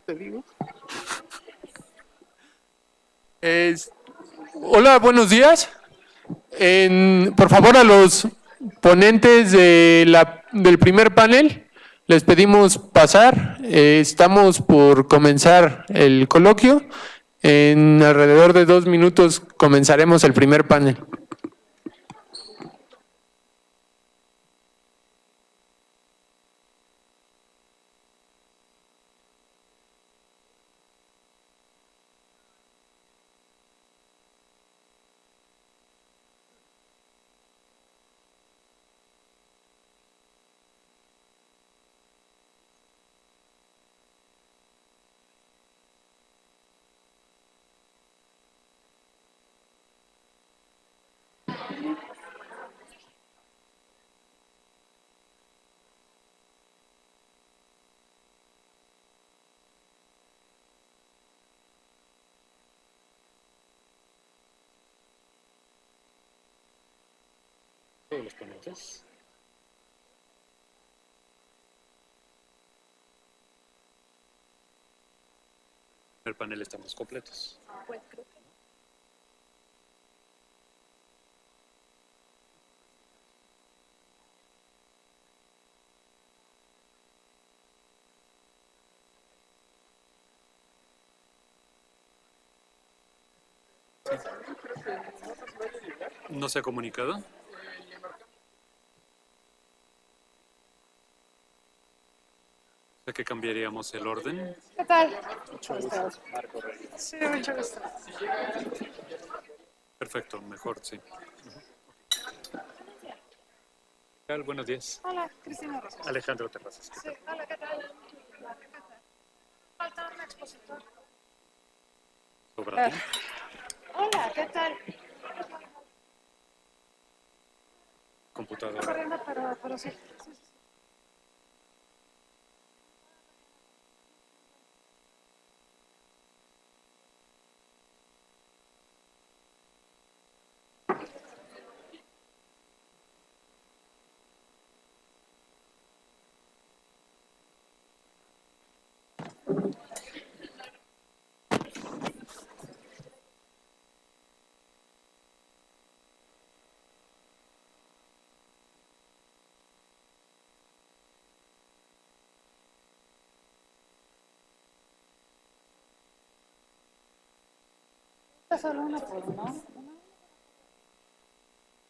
Te digo. Hola, buenos días. Por favor, a los ponentes del primer panel, les pedimos pasar. Estamos por comenzar el coloquio. En alrededor de 2 minutos comenzaremos el primer panel. Todos los ponentes. El panel estamos completos. Pues creo que ¿No se ha comunicado? ¿De qué cambiaríamos el orden? ¿qué tal? Mucho gusto, Marco Reyes. Sí, mucho gusto. Perfecto, mejor, sí. ¿Qué tal? Buenos días. Hola, Cristina Rosas. Alejandro Terrazas. Sí, hola, ¿qué tal? ¿Qué tal? Falta un expositor. Sobra ti. Hola, ¿qué tal? Computadora. Corriendo, pero sí. Sí. Solo una por uno.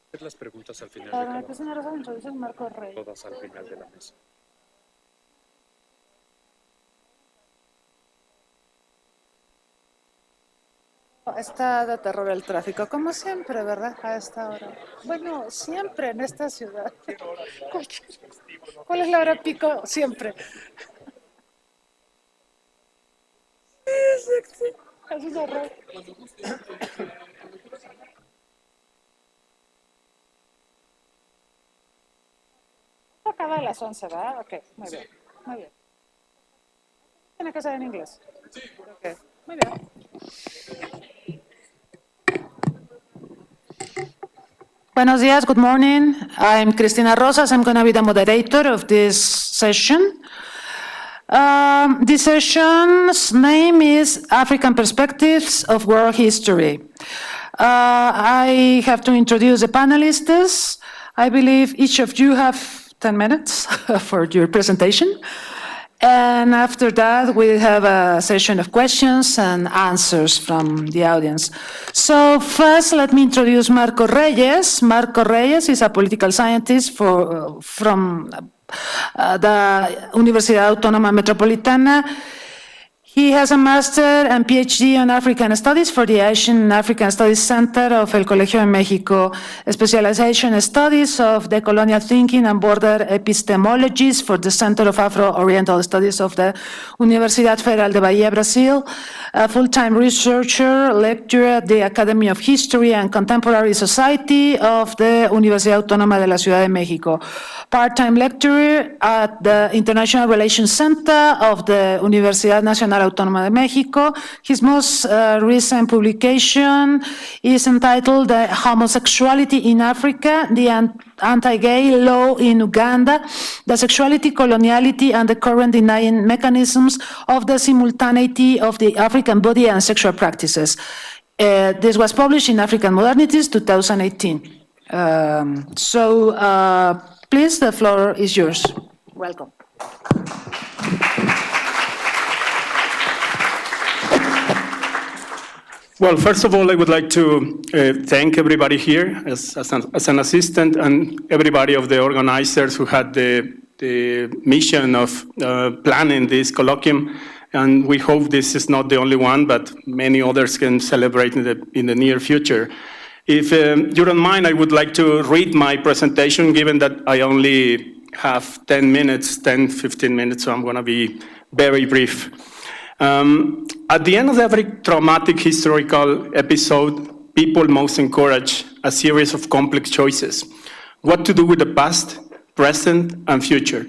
Hacer las preguntas al final de Para cada Cristina Rosas introduce el Marco Rey. todas al final de la mesa. Está de terror el tráfico, como siempre, ¿verdad? A esta hora. Bueno, siempre en esta ciudad. ¿Cuál es la hora pico? Siempre. Sí. Es un horror. Acaba a las 11, ¿verdad? Ok, muy bien. Muy bien. Tiene que ser en inglés. Sí. Ok, muy bien. Buenos días, good morning. I'm Cristina Rosas. I'm going to be the moderator of this session. This session's name is African Perspectives of World History. I have to introduce the panelists. I believe each of you have 10 minutes for your presentation. And after that, we have a session of questions and answers from the audience. So first, let me introduce Marco Reyes. Marco Reyes is a political scientist from the Universidad Autónoma Metropolitana. He has a master and PhD on African Studies for the Asian and African Studies Center of El Colegio de Mexico, specialization studies of the colonial thinking and border epistemologies for the Center of Afro-Oriental Studies of the Universidad Federal de Bahía, Brazil, a full-time researcher, lecturer at the Academy of History and Contemporary Society of the Universidad Autónoma de la Ciudad de México, part-time lecturer at the International Relations Center of the Universidad Nacional Autónoma de México. His most recent publication is entitled Homosexuality in Africa, the Anti-Gay Law in Uganda, the Sexuality, Coloniality, and the Current Denying Mechanisms of the Simultaneity of the African Body and Sexual Practices. This was published in African Modernities, 2018. Please, the floor is yours. Welcome. Well, first of all, I would like to thank everybody here as an assistant and everybody of the organizers who had the mission of planning this colloquium. And we hope this is not the only one, but many others can celebrate in the near future. If you don't mind, I would like to read my presentation, given that I only have 10, 15 minutes, so I'm going to be very brief. At the end of every traumatic historical episode, people must encourage a series of complex choices. What to do with the past, present, and future.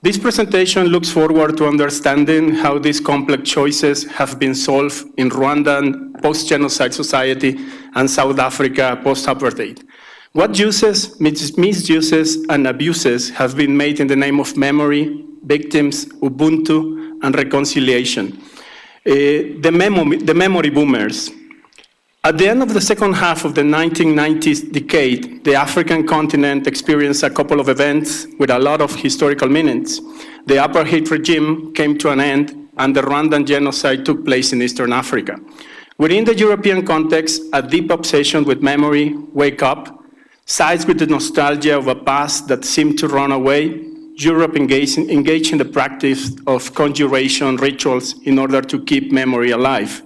This presentation looks forward to understanding how these complex choices have been solved in Rwandan post-genocide society and South Africa post-apartheid. What uses, misuses, and abuses have been made in the name of memory, victims, Ubuntu, and reconciliation. The memory boomers. At the end of the second half of the 1990s decade, the African continent experienced a couple of events with a lot of historical meanings. The apartheid regime came to an end, and the Rwandan genocide took place in Eastern Africa. Within the European context, a deep obsession with memory, wake up, sides with the nostalgia of a past that seemed to run away. Europe engaged in the practice of conjuration rituals in order to keep memory alive.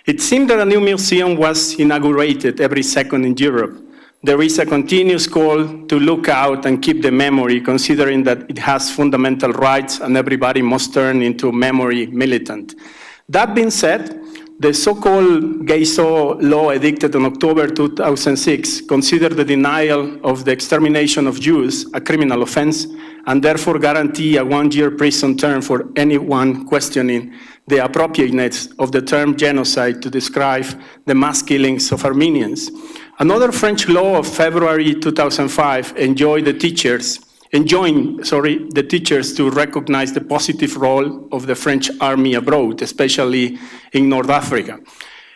It seemed that a new museum was inaugurated every second in Europe. There is a continuous call to look out and keep the memory, considering that it has fundamental rights and everybody must turn into memory militant. That being said, the so-called Gayso law edicted in October 2006 considered the denial of the extermination of Jews a criminal offense and therefore guarantee a 1-year prison term for anyone questioning the appropriateness of the term genocide to describe the mass killings of Armenians. Another French law of February 2005 enjoined the teachers to recognize the positive role of the French army abroad, especially in North Africa.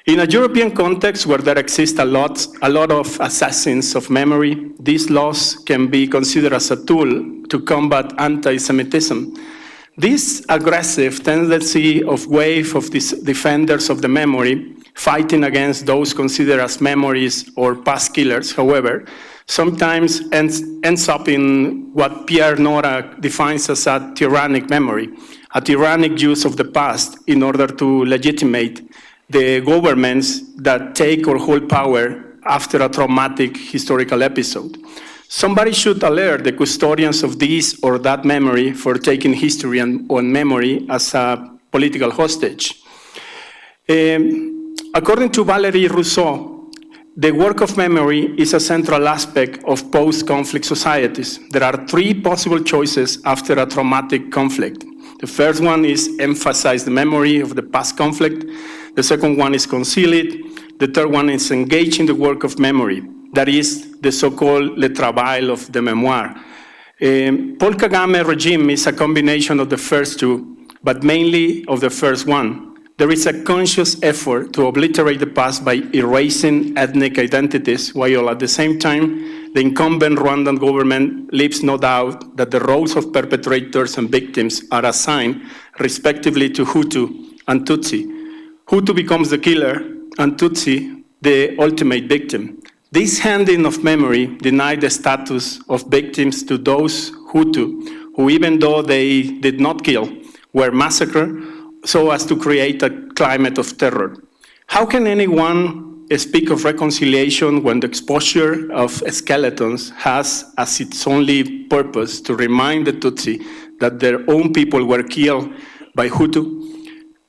In a European context where there exists a lot of assassins of memory, these laws can be considered as a tool to combat anti-Semitism. This aggressive tendency of wave of these defenders of the memory, fighting against those considered as memories or past killers, however, sometimes ends up in what Pierre Nora defines as a tyrannic memory, a tyrannic use of the past in order to legitimate the governments that take or hold power after a traumatic historical episode. Somebody should alert the custodians of this or that memory for taking history and memory as a political hostage. According to Valéry Rousseau, the work of memory is a central aspect of post-conflict societies. There are 3 possible choices after a traumatic conflict. The first one is emphasize the memory of the past conflict. The second one is conceal it. The third one is engage in the work of memory. That is the so-called le travail of the mémoire. Paul Kagame regime is a combination of the first two, but mainly of the first one. There is a conscious effort to obliterate the past by erasing ethnic identities, while at the same time, the incumbent Rwandan government leaves no doubt that the roles of perpetrators and victims are assigned respectively to Hutu and Tutsi. Hutu becomes the killer and Tutsi the ultimate victim. This handing of memory denied the status of victims to those Hutu who, even though they did not kill, were massacred so as to create a climate of terror. How can anyone speak of reconciliation when the exposure of skeletons has as its only purpose to remind the Tutsi that their own people were killed by Hutu?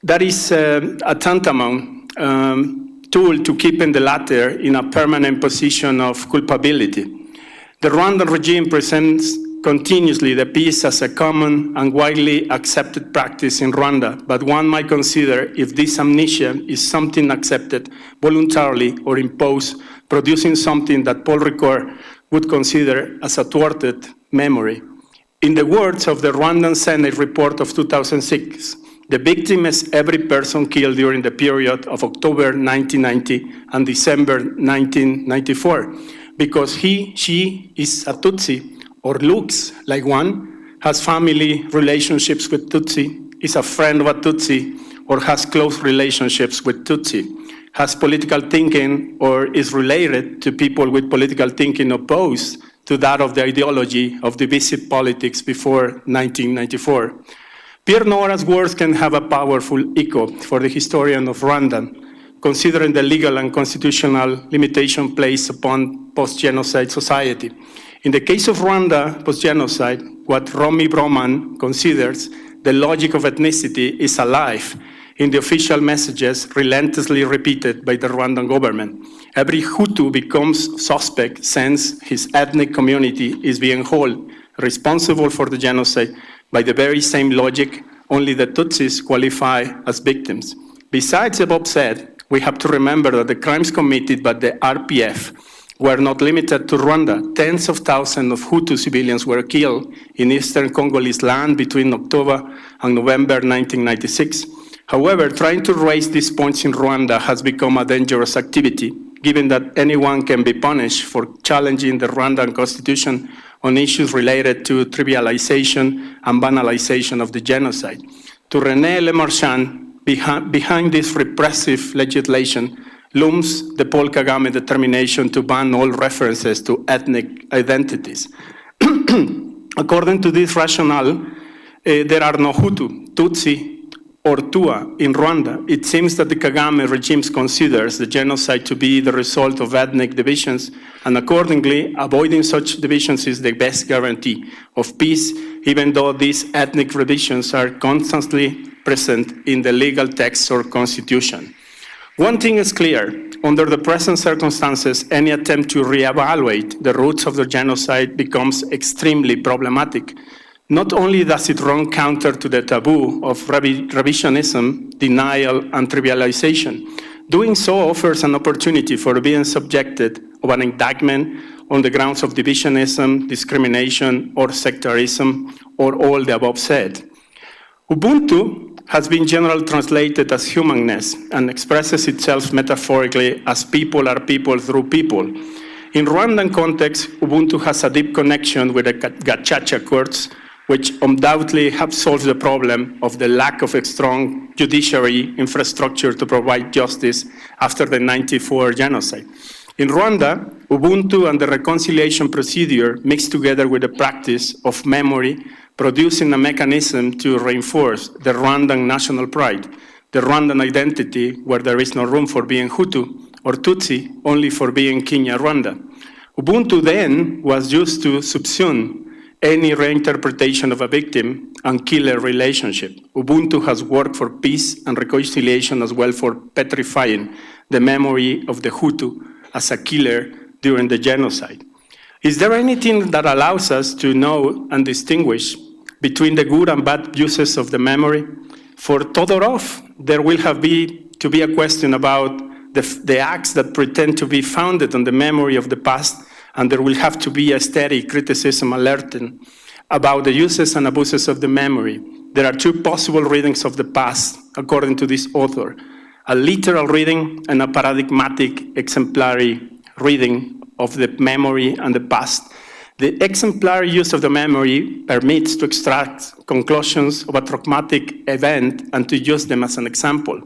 That is a tantamount tool to keeping the latter in a permanent position of culpability. The Rwandan regime presents continuously the peace as a common and widely accepted practice in Rwanda, but one might consider if this amnesia is something accepted voluntarily or imposed, producing something that Paul Ricoeur would consider as a thwarted memory. In the words of the Rwandan Senate report of 2006, the victim is every person killed during the period of October 1990 and December 1994, because he, she is a Tutsi or looks like one, has family relationships with Tutsi, is a friend of a Tutsi, or has close relationships with Tutsi, has political thinking or is related to people with political thinking opposed to that of the ideology of divisive politics before 1994. Pierre Nora's words can have a powerful echo for the historian of Rwanda, considering the legal and constitutional limitation placed upon post-genocide society. In the case of Rwanda post-genocide, what Romy Broman considers the logic of ethnicity is alive in the official messages relentlessly repeated by the Rwandan government. Every Hutu becomes suspect since his ethnic community is being held responsible for the genocide by the very same logic, only the Tutsis qualify as victims. Besides the above said, we have to remember that the crimes committed by the RPF were not limited to Rwanda. Tens of thousands of Hutu civilians were killed in eastern Congolese land between October and November 1996. However, trying to raise these points in Rwanda has become a dangerous activity, given that anyone can be punished for challenging the Rwandan constitution on issues related to trivialization and banalization of the genocide. To René Lemarchand, behind this repressive legislation looms the Paul Kagame determination to ban all references to ethnic identities. According to this rationale, there are no Hutu, Tutsi, or Tua in Rwanda. It seems that the Kagame regime considers the genocide to be the result of ethnic divisions, and accordingly, avoiding such divisions is the best guarantee of peace, even though these ethnic divisions are constantly present in the legal text or constitution. One thing is clear, under the present circumstances, any attempt to reevaluate the roots of the genocide becomes extremely problematic. Not only does it run counter to the taboo of revisionism, denial, and trivialization, doing so offers an opportunity for being subjected of an indictment on the grounds of divisionism, discrimination, or sectarism, or all the above said. Ubuntu has been generally translated as humanness and expresses itself metaphorically as people are people through people. In Rwandan context, Ubuntu has a deep connection with the Gacaca courts, which undoubtedly have solved the problem of the lack of a strong judiciary infrastructure to provide justice after the 1994 genocide. In Rwanda, Ubuntu and the reconciliation procedure mixed together with the practice of memory, producing a mechanism to reinforce the Rwandan national pride, the Rwandan identity where there is no room for being Hutu or Tutsi, only for being Kinyarwanda. Ubuntu then was used to subsume any reinterpretation of a victim and killer relationship. Ubuntu has worked for peace and reconciliation as well for petrifying the memory of the Hutu as a killer during the genocide. Is there anything that allows us to know and distinguish between the good and bad uses of the memory? For Todorov, there will have to be a question about the acts that pretend to be founded on the memory of the past, and there will have to be a steady criticism alerting about the uses and abuses of the memory. There are two possible readings of the past, according to this author: a literal reading and a paradigmatic exemplary reading of the memory and the past. The exemplary use of the memory permits to extract conclusions of a traumatic event and to use them as an example.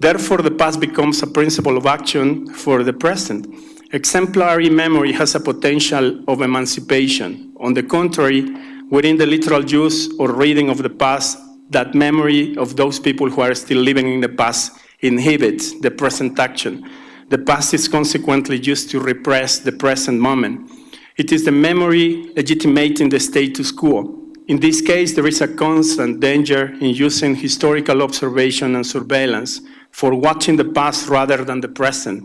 Therefore, the past becomes a principle of action for the present. Exemplary memory has a potential of emancipation. On the contrary, within the literal use or reading of the past, that memory of those people who are still living in the past inhibits the present action. The past is consequently used to repress the present moment. It is the memory legitimating the status quo. In this case, there is a constant danger in using historical observation and surveillance for watching the past rather than the present.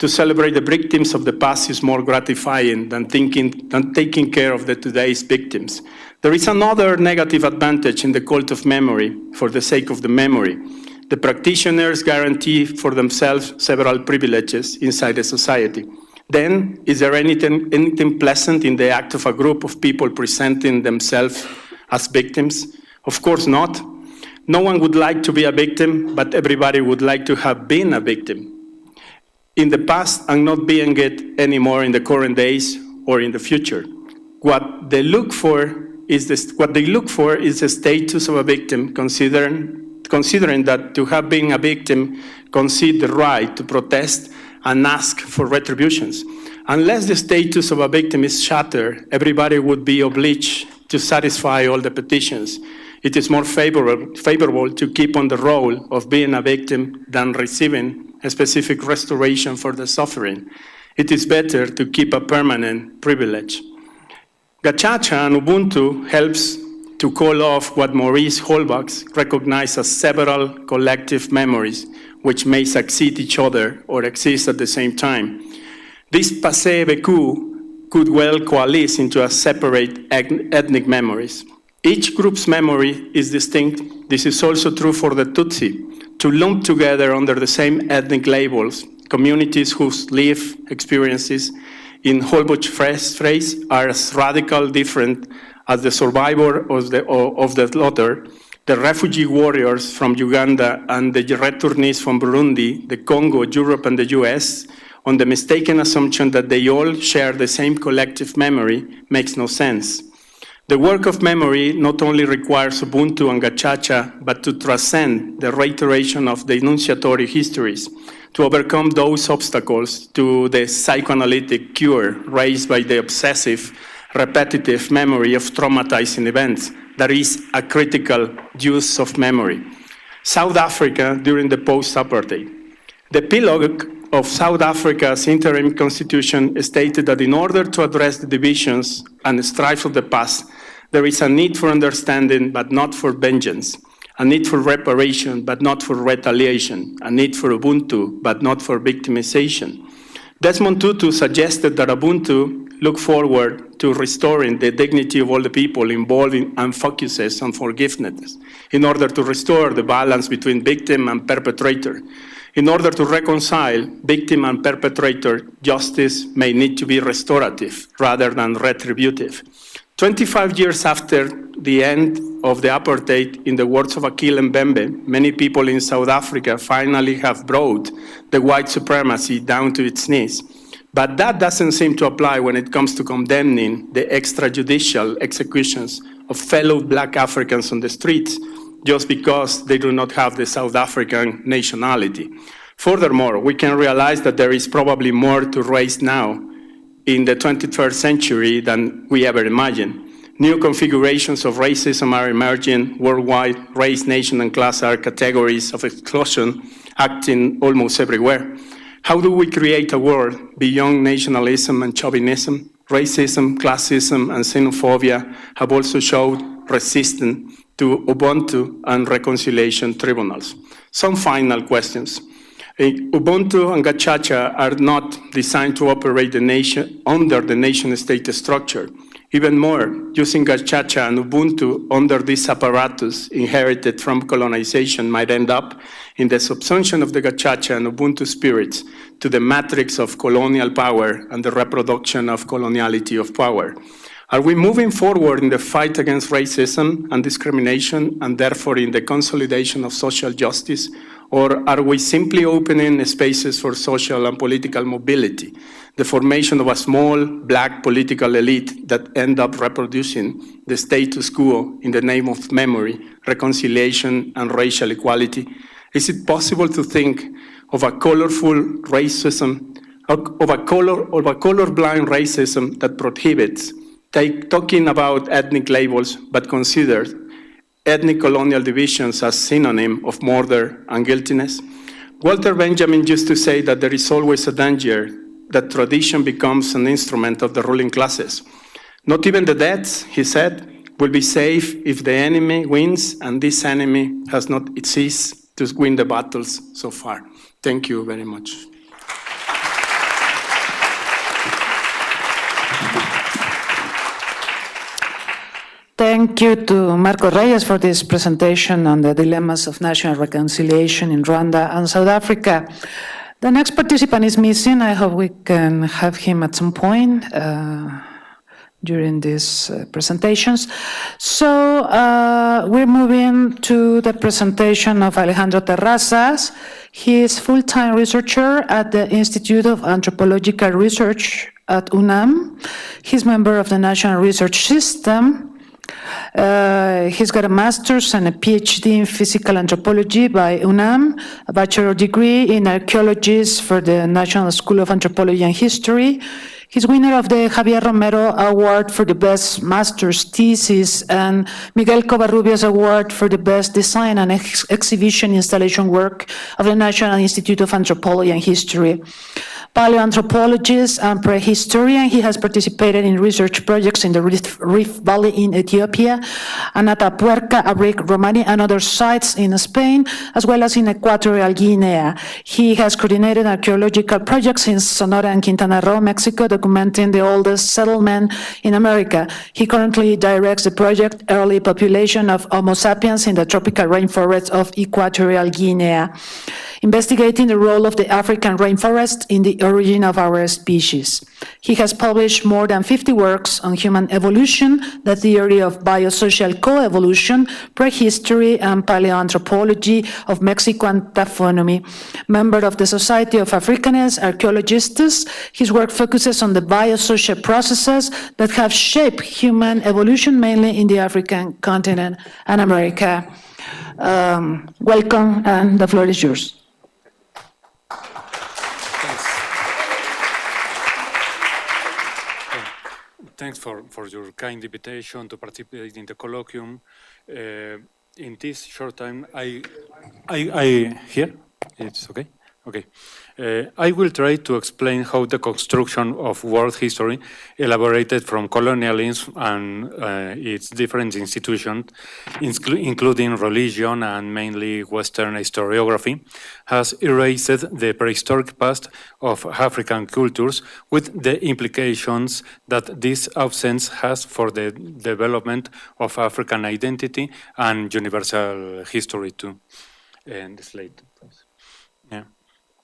To celebrate the victims of the past is more gratifying than taking care of the today's victims. There is another negative advantage in the cult of memory for the sake of the memory. The practitioners guarantee for themselves several privileges inside the society. Then, is there anything pleasant in the act of a group of people presenting themselves as victims? Of course not. No one would like to be a victim, but everybody would like to have been a victim. In the past and not being it anymore in the current days or in the future. What they look for is the status of a victim, considering that to have been a victim concede the right to protest and ask for retributions. Unless the status of a victim is shattered, everybody would be obliged to satisfy all the petitions. It is more favorable to keep on the role of being a victim than receiving a specific restoration for the suffering. It is better to keep a permanent privilege. Gacaca and Ubuntu helps to call off what Maurice Holbach recognized as several collective memories which may succeed each other or exist at the same time. This passé vécu could well coalesce into a separate ethnic memories. Each group's memory is distinct. This is also true for the Tutsi, to lump together under the same ethnic labels communities whose lived experiences in Holbach's phrase are as radical different as the survivor of the slaughter, the refugee warriors from Uganda and the returnees from Burundi, the Congo, Europe, and the US, on the mistaken assumption that they all share the same collective memory makes no sense. The work of memory not only requires Ubuntu and Gacaca, but to transcend the reiteration of the enunciatory histories, to overcome those obstacles to the psychoanalytic cure raised by the obsessive, repetitive memory of traumatizing events. That is a critical use of memory. South Africa during the post-apartheid. The epilogue of South Africa's interim constitution stated that in order to address the divisions and strife of the past, there is a need for understanding but not for vengeance, a need for reparation but not for retaliation, a need for Ubuntu but not for victimization. Desmond Tutu suggested that Ubuntu look forward to restoring the dignity of all the people involved and focuses on forgiveness in order to restore the balance between victim and perpetrator. In order to reconcile victim and perpetrator, justice may need to be restorative rather than retributive. 25 years after the end of the apartheid, in the words of Akil Mbembe, many people in South Africa finally have brought the white supremacy down to its knees. But that doesn't seem to apply when it comes to condemning the extrajudicial executions of fellow Black Africans on the streets, just because they do not have the South African nationality. Furthermore, we can realize that there is probably more to race now in the 21st century than we ever imagined. New configurations of racism are emerging worldwide. Race, nation, and class are categories of exclusion acting almost everywhere. How do we create a world beyond nationalism and chauvinism? Racism, classism, and xenophobia have also shown resistance to Ubuntu and reconciliation tribunals. Some final questions. Ubuntu and Gacaca are not designed to operate the nation under the nation-state structure. Even more, using Gacaca and Ubuntu under this apparatus inherited from colonization might end up in the subsumption of the Gacaca and Ubuntu spirits to the matrix of colonial power and the reproduction of coloniality of power. Are we moving forward in the fight against racism and discrimination and therefore in the consolidation of social justice? Or are we simply opening spaces for social and political mobility, the formation of a small Black political elite that end up reproducing the status quo in the name of memory, reconciliation, and racial equality? Is it possible to think of a colorful racism, of a colorblind racism that prohibits talking about ethnic labels but considers ethnic colonial divisions as synonym of murder and guiltiness? Walter Benjamin used to say that there is always a danger that tradition becomes an instrument of the ruling classes. Not even the dead, he said, will be safe if the enemy wins, and this enemy has not ceased to win the battles so far. Thank you very much. Thank you to Marco Reyes for this presentation on the dilemmas of national reconciliation in Rwanda and South Africa. The next participant is missing. I hope we can have him at some point during these presentations. So we're moving to the presentation of Alejandro Terrazas. He is full-time researcher at the Institute of Anthropological Research at UNAM. He's member of the National Research System. He's got a master's and a PhD in physical anthropology by UNAM, a bachelor degree in archaeology for the National School of Anthropology and History. He's winner of the Javier Romero Award for the best master's thesis and Miguel Covarrubias Award for the best design and exhibition installation work of the National Institute of Anthropology and History. Paleoanthropologist and prehistorian, he has participated in research projects in the Rift Valley in Ethiopia, and Atapuerca, Abric, Romani, and other sites in Spain, as well as in Equatorial Guinea. He has coordinated archaeological projects in Sonora and Quintana Roo, Mexico, documenting the oldest settlement in America. He currently directs the project Early Population of Homo sapiens in the tropical rainforest of Equatorial Guinea, investigating the role of the African rainforest in the origin of our species. He has published more than 50 works on human evolution, the theory of biosocial coevolution, prehistory and paleoanthropology of Mexico and taphonomy. Member of the Society of Africanos, archaeologists, his work focuses on the biosocial processes that have shaped human evolution, mainly in the African continent and America. Welcome, and the floor is yours. Thanks for your kind invitation to participate in the colloquium. In this short time, I here? It's okay? Okay. I will try to explain how the construction of world history, elaborated from colonialism and its different institutions, including religion and mainly Western historiography, has erased the prehistoric past of African cultures, with the implications that this absence has for the development of African identity and universal history too. And the slide, please. Yeah.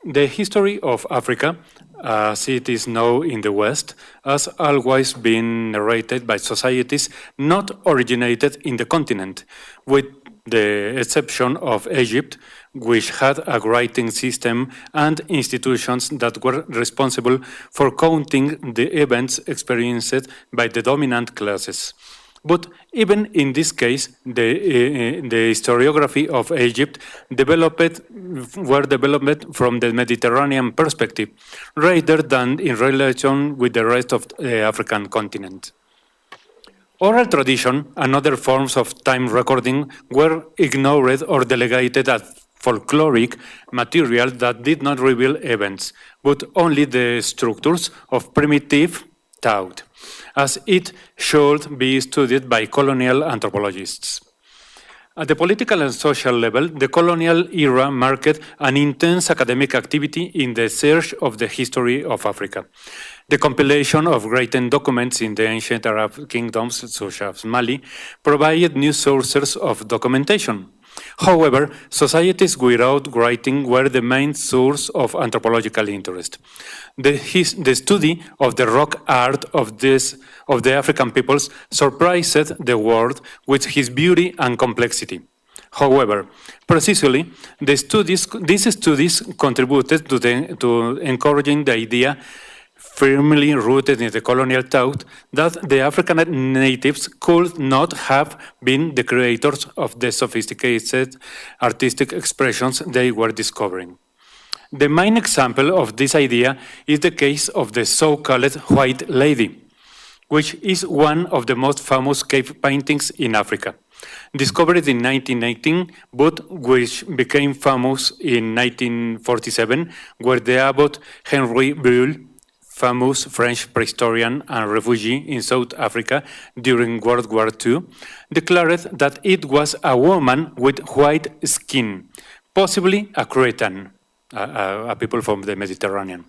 The history of Africa, as it is known in the West, has always been narrated by societies not originated in the continent, with the exception of Egypt, which had a writing system and institutions that were responsible for counting the events experienced by the dominant classes. But even in this case, the historiography of Egypt were developed from the Mediterranean perspective, rather than in relation with the rest of the African continent. Oral tradition and other forms of time recording were ignored or delegated as folkloric material that did not reveal events, but only the structures of primitive thought, as it should be studied by colonial anthropologists. At the political and social level, the colonial era marked an intense academic activity in the search of the history of Africa. The compilation of written documents in the ancient Arab kingdoms, such as Mali, provided new sources of documentation. However, societies without writing were the main source of anthropological interest. The study of the rock art of the African peoples surprised the world with its beauty and complexity. However, precisely, these studies contributed to encouraging the idea, firmly rooted in the colonial thought, that the African natives could not have been the creators of the sophisticated artistic expressions they were discovering. The main example of this idea is the case of the so-called White Lady, which is one of the most famous cave paintings in Africa. Discovered in 1918, but which became famous in 1947, where the abbot Henry Breuil, famous French prehistorian and refugee in South Africa during World War II, declared that it was a woman with white skin, possibly a Cretan. a people from the Mediterranean.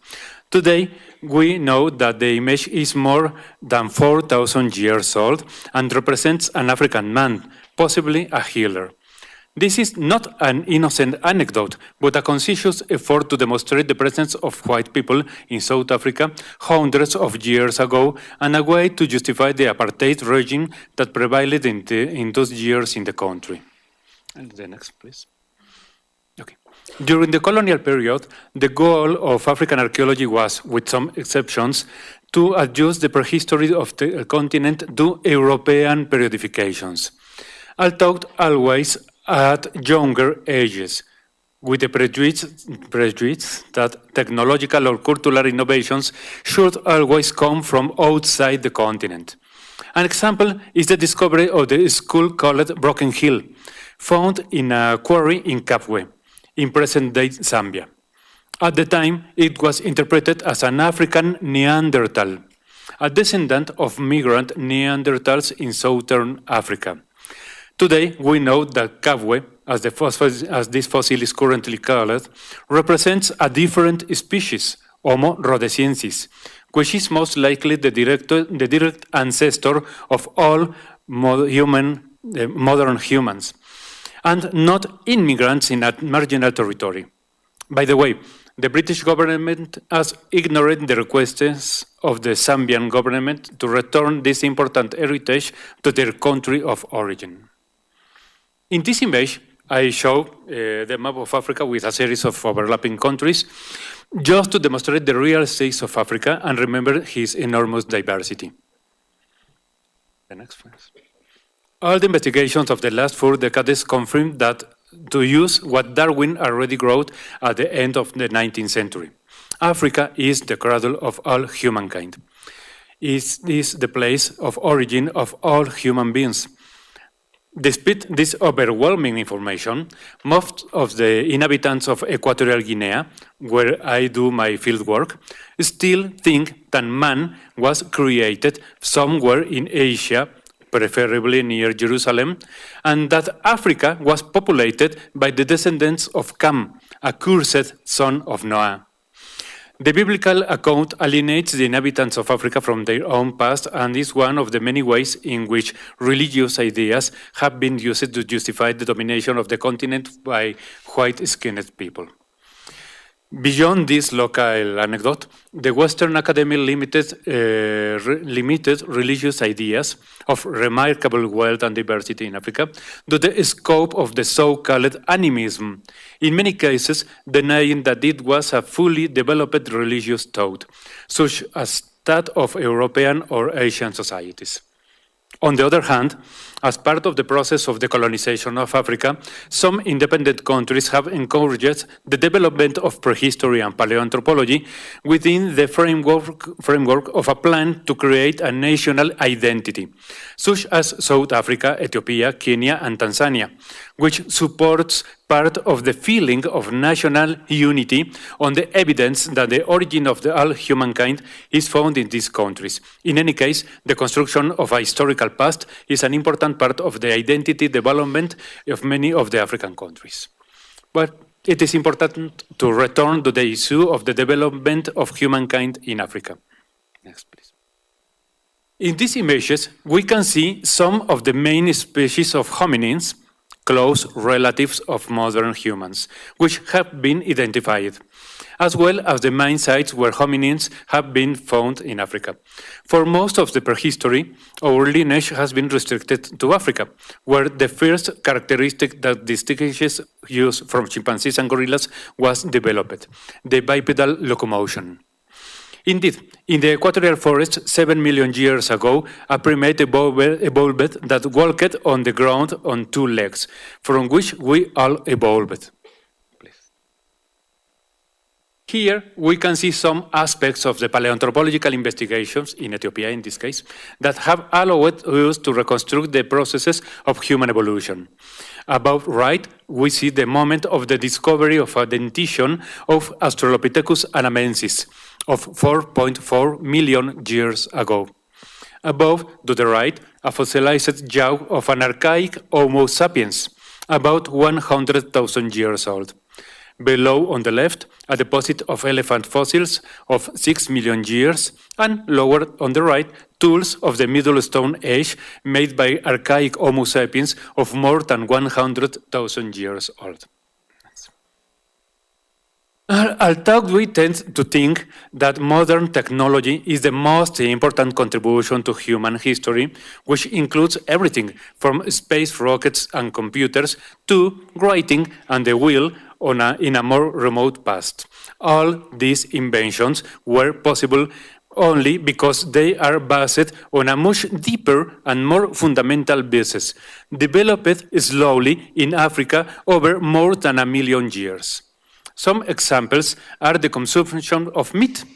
Today, we know that the image is more than 4,000 years old and represents an African man, possibly a healer. This is not an innocent anecdote, but a conscious effort to demonstrate the presence of white people in South Africa hundreds of years ago and a way to justify the apartheid regime that prevailed in those years in the country. And the next, please. Okay. During the colonial period, the goal of African archaeology was, with some exceptions, to adjust the prehistory of the continent to European periodifications. Although always at younger ages, with the prejudice that technological or cultural innovations should always come from outside the continent. An example is the discovery of the skull called Broken Hill, found in a quarry in Kabwe, in present-day Zambia. At the time, it was interpreted as an African Neanderthal, a descendant of migrant Neanderthals in southern Africa. Today, we know that Kabwe, as this fossil is currently called, represents a different species, Homo rhodesiensis, which is most likely the direct ancestor of all modern humans, and not immigrants in a marginal territory. By the way, the British government has ignored the requests of the Zambian government to return this important heritage to their country of origin. In this image, I show the map of Africa with a series of overlapping countries, just to demonstrate the real size of Africa and remember its enormous diversity. The next one. All the investigations of the last 4 decades confirm that to use what Darwin already wrote at the end of the 19th century. Africa is the cradle of all humankind. It is the place of origin of all human beings. Despite this overwhelming information, most of the inhabitants of Equatorial Guinea, where I do my fieldwork, still think that man was created somewhere in Asia, preferably near Jerusalem, and that Africa was populated by the descendants of Cam, a cursed son of Noah. The biblical account alienates the inhabitants of Africa from their own past and is one of the many ways in which religious ideas have been used to justify the domination of the continent by white-skinned people. Beyond this local anecdote, the Western Academy limited religious ideas of remarkable wealth and diversity in Africa to the scope of the so-called animism, in many cases denying that it was a fully developed religious thought, such as that of European or Asian societies. On the other hand, as part of the process of decolonization of Africa, some independent countries have encouraged the development of prehistory and paleoanthropology within the framework of a plan to create a national identity, such as South Africa, Ethiopia, Kenya, and Tanzania, which supports part of the feeling of national unity on the evidence that the origin of all humankind is found in these countries. In any case, the construction of a historical past is an important part of the identity development of many of the African countries. But it is important to return to the issue of the development of humankind in Africa. Next, please. In these images, we can see some of the main species of hominins, close relatives of modern humans, which have been identified, as well as the main sites where hominins have been found in Africa. For most of the prehistory, our lineage has been restricted to Africa, where the first characteristic that distinguishes use from chimpanzees and gorillas was developed, the bipedal locomotion. Indeed, in the equatorial forest 7 million years ago, a primate evolved that walked on the ground on 2 legs, from which we all evolved. Please. Here, we can see some aspects of the paleoanthropological investigations, in Ethiopia in this case, that have allowed us to reconstruct the processes of human evolution. Above right, we see the moment of the discovery of a dentition of Australopithecus anamensis of 4.4 million years ago. Above, to the right, a fossilized jaw of an archaic Homo sapiens, about 100,000 years old. below on the left, a deposit of elephant fossils of 6 million years, and lower on the right, tools of the Middle Stone Age made by archaic Homo sapiens of more than 100,000 years old. Although we tend to think that modern technology is the most important contribution to human history, which includes everything from space rockets and computers to writing and the wheel in a more remote past. All these inventions were possible only because they are based on a much deeper and more fundamental basis, developed slowly in Africa over more than 1 million years. Some examples are the consumption of meat,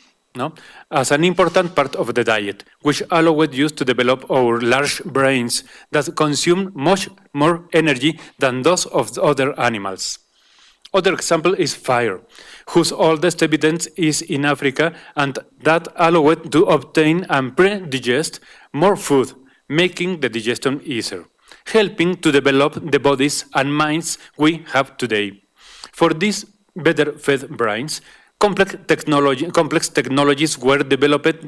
as an important part of the diet, which allowed us to develop our large brains that consume much more energy than those of other animals. Other example is fire, whose oldest evidence is in Africa, and that allowed to obtain and pre-digest more food, making the digestion easier, helping to develop the bodies and minds we have today. For these better-fed brains, complex technologies were developed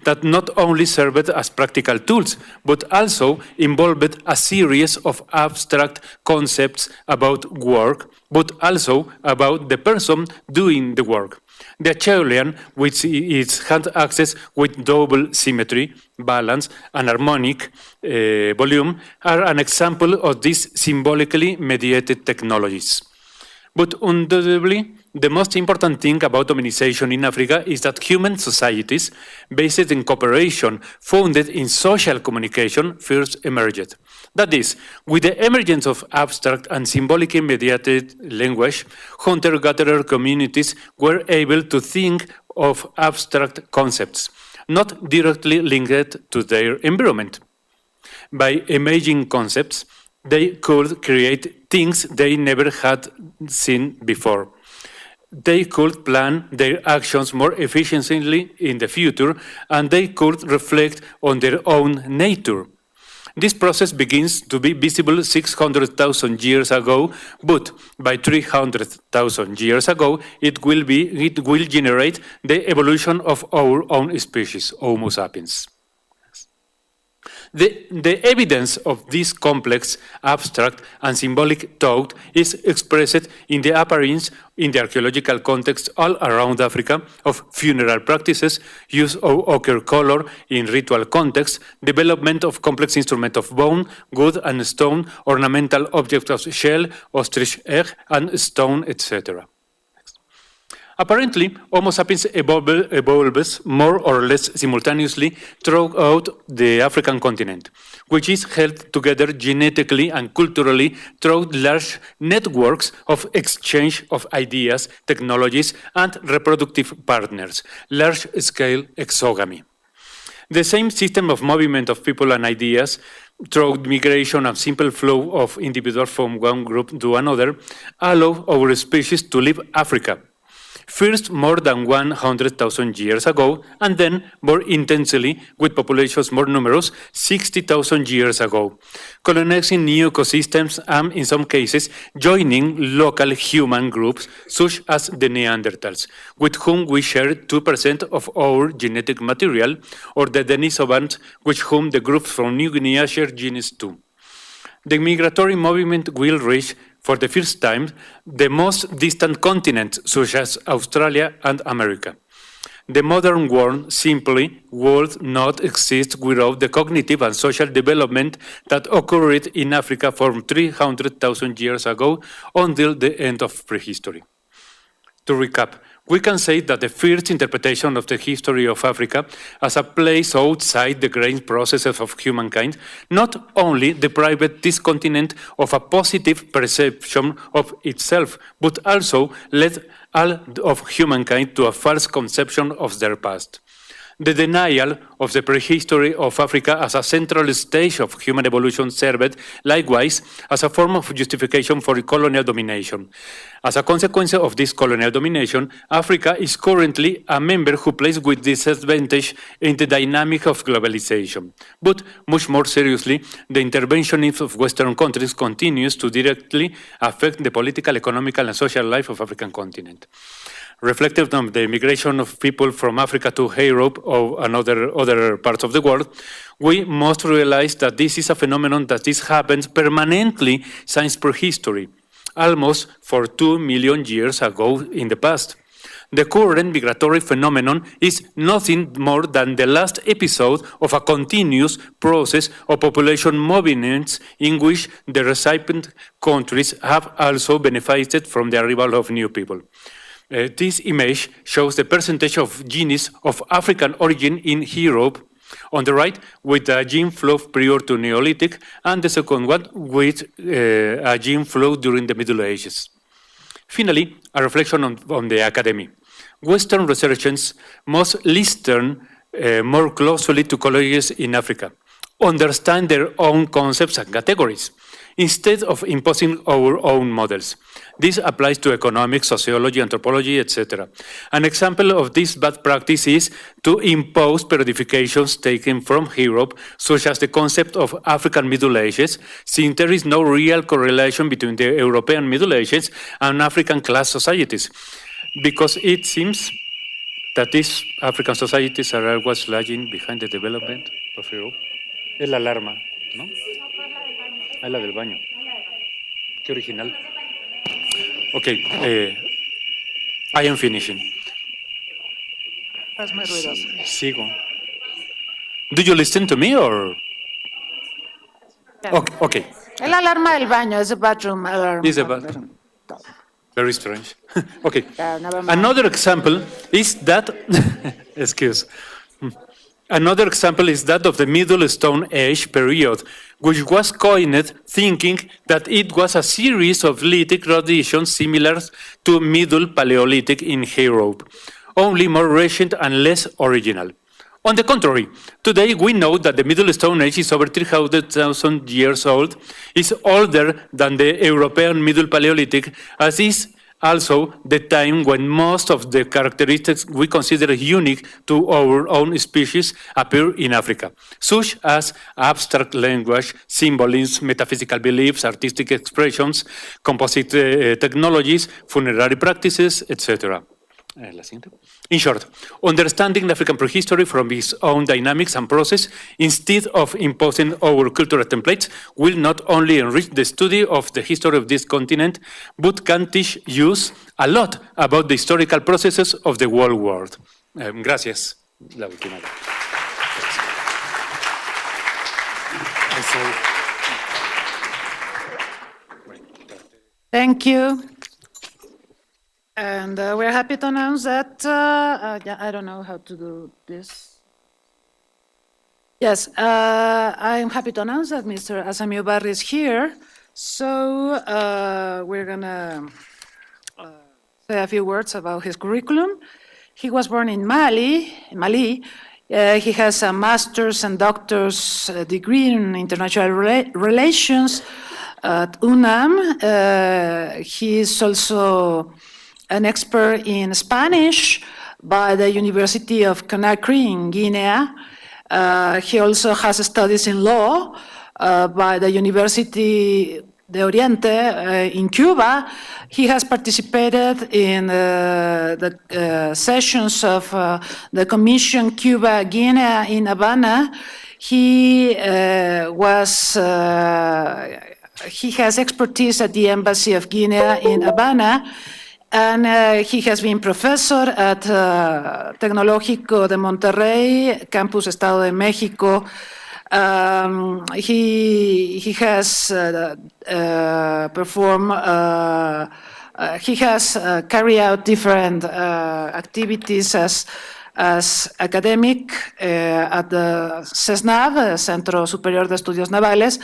that not only served as practical tools, but also involved a series of abstract concepts about work, but also about the person doing the work. The Acheulean, with its hand axis with double symmetry, balance, and harmonic volume, are an example of these symbolically mediated technologies. But undoubtedly, the most important thing about dominization in Africa is that human societies, based in cooperation, founded in social communication, first emerged. That is, with the emergence of abstract and symbolically mediated language, hunter-gatherer communities were able to think of abstract concepts, not directly linked to their environment. By imaging concepts, they could create things they never had seen before. They could plan their actions more efficiently in the future, and they could reflect on their own nature. This process begins to be visible 600,000 years ago, but by 300,000 years ago, it will generate the evolution of our own species, Homo sapiens. The evidence of this complex, abstract, and symbolic thought is expressed in the appearance in the archaeological context all around Africa of funeral practices, use of ochre color in ritual context, development of complex instruments of bone, wood and stone, ornamental objects of shell, ostrich egg, and stone, etc. Apparently, Homo sapiens evolves more or less simultaneously throughout the African continent, which is held together genetically and culturally through large networks of exchange of ideas, technologies, and reproductive partners, large-scale exogamy. The same system of movement of people and ideas through migration and simple flow of individuals from one group to another allow our species to leave Africa, first more than 100,000 years ago, and then more intensely, with populations more numerous, 60,000 years ago, colonizing new ecosystems and, in some cases, joining local human groups, such as the Neanderthals, with whom we share 2% of our genetic material, or the Denisovans, with whom the groups from New Guinea share genes too. The migratory movement will reach, for the first time, the most distant continents, such as Australia and America. The modern world simply would not exist without the cognitive and social development that occurred in Africa from 300,000 years ago until the end of prehistory. To recap, we can say that the first interpretation of the history of Africa as a place outside the grain processes of humankind not only deprived this continent of a positive perception of itself, but also led all of humankind to a false conception of their past. The denial of the prehistory of Africa as a central stage of human evolution served, likewise, as a form of justification for colonial domination. As a consequence of this colonial domination, Africa is currently a member who plays with disadvantage in the dynamic of globalization. But much more seriously, the interventionism of Western countries continues to directly affect the political, economic, and social life of the African continent. Reflective on the migration of people from Africa to Europe or other parts of the world, we must realize that this is a phenomenon that happens permanently since prehistory, almost for 2 million years ago in the past. The current migratory phenomenon is nothing more than the last episode of a continuous process of population movements in which the recipient countries have also benefited from the arrival of new people. This image shows the percentage of genes of African origin in Europe, on the right with a gene flow prior to Neolithic, and the second one with a gene flow during the Middle Ages. Finally, a reflection on the academy. Western researchers must listen more closely to colleges in Africa, understand their own concepts and categories, instead of imposing our own models. This applies to economics, sociology, anthropology, etc. An example of this bad practice is to impose periodifications taken from Europe, such as the concept of African Middle Ages, since there is no real correlation between the European Middle Ages and African class societies, because it seems that these African societies are what's lagging behind the development of Europe. Es la alarma, ¿no? Es la del baño. Qué original. Okay, I am finishing. Es muy ruidoso. Sigo. Do you listen to me or? Okay. Es la alarma del baño, es a bathroom alarm. Is about very strange. Okay. Never mind. Another example is that. Excuse. Another example is that of the Middle Stone Age period, which was coined thinking that it was a series of lithic traditions similar to Middle Paleolithic in Europe, only more recent and less original. On the contrary, today we know that the Middle Stone Age is over 300,000 years old, is older than the European Middle Paleolithic, as is also the time when most of the characteristics we consider unique to our own species appear in Africa, such as abstract language, symbolism, metaphysical beliefs, artistic expressions, composite technologies, funerary practices, etc. In short, understanding the African prehistory from its own dynamics and process, instead of imposing our cultural templates, will not only enrich the study of the history of this continent, but can teach us a lot about the historical processes of the whole world. Gracias. La última. Thank you. And we're happy to announce that, I don't know how to do this. Yes, I'm happy to announce that Mr. Asami Ubarri is here. So we're going to say a few words about his curriculum. He was born in Mali. He has a master's and doctor's degree in international relations at UNAM. He is also an expert in Spanish by the University of Conakry in Guinea. He also has studies in law by the University de Oriente in Cuba. He has participated in the sessions of the Commission Cuba-Guinea in Havana. He has expertise at the Embassy of Guinea in Havana. And he has been professor at Tecnológico de Monterrey, Campus Estado de México. He has carried out different activities as academic at the CESNAV, Centro Superior de Estudios Navales.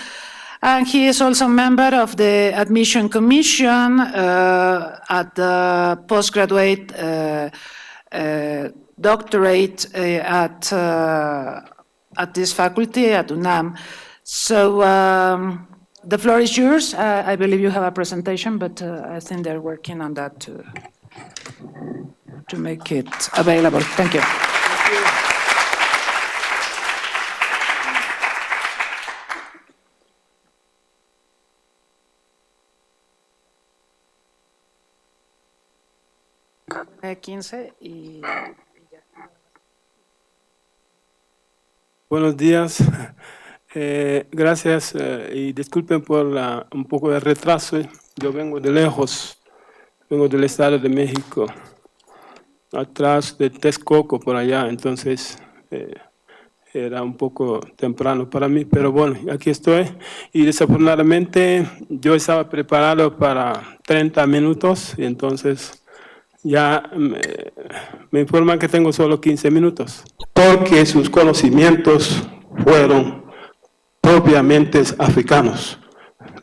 And he is also a member of the admission commission at the postgraduate doctorate at this faculty at UNAM. So the floor is yours. I believe you have a presentation, but I think they're working on that to make it available. Thank you. Buenos días. Gracias y disculpen por un poco de retraso. Yo vengo de lejos, vengo del Estado de México, atrás de Texcoco, por allá, entonces era un poco temprano para mí, pero bueno, aquí estoy. Y desafortunadamente yo estaba preparado para 30 minutos y entonces ya me informan que tengo solo 15 minutos. Porque sus conocimientos fueron propiamente africanos.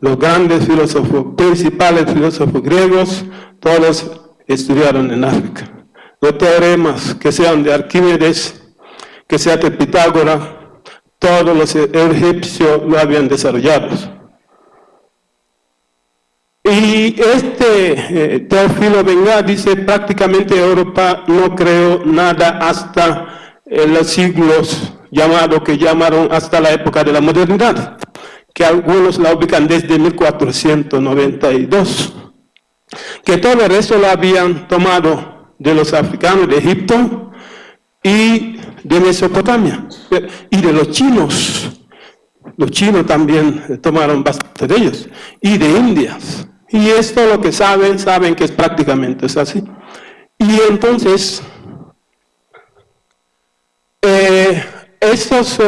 Los grandes filósofos, principales filósofos griegos, todos estudiaron en África. Los teoremas que sean de Arquímedes, que sea de Pitágoras, todos los egipcios lo habían desarrollado. Y Teófilo Benga dice prácticamente Europa no creó nada hasta los siglos que llamaron hasta la época de la modernidad, que algunos la ubican desde 1492, que todo el resto lo habían tomado de los africanos de Egipto y de Mesopotamia y de los chinos. Los chinos también tomaron bastante de ellos y de Indias. Y esto lo que saben que es prácticamente es así. Y entonces, esto es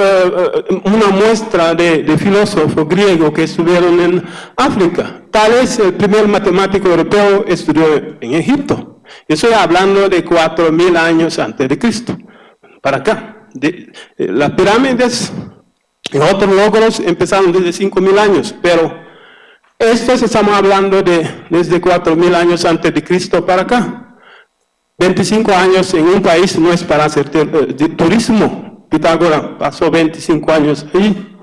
una muestra de filósofos griegos que estuvieron en África. Tal vez el primer matemático europeo estudió en Egipto. Estoy hablando de 4.000 años antes de Cristo, para acá. Las pirámides y otros logros empezaron desde 5.000 años, pero estos estamos hablando de desde 4.000 años antes de Cristo para acá. 25 años en un país no es para hacer turismo. Pitágoras pasó 25 años ahí.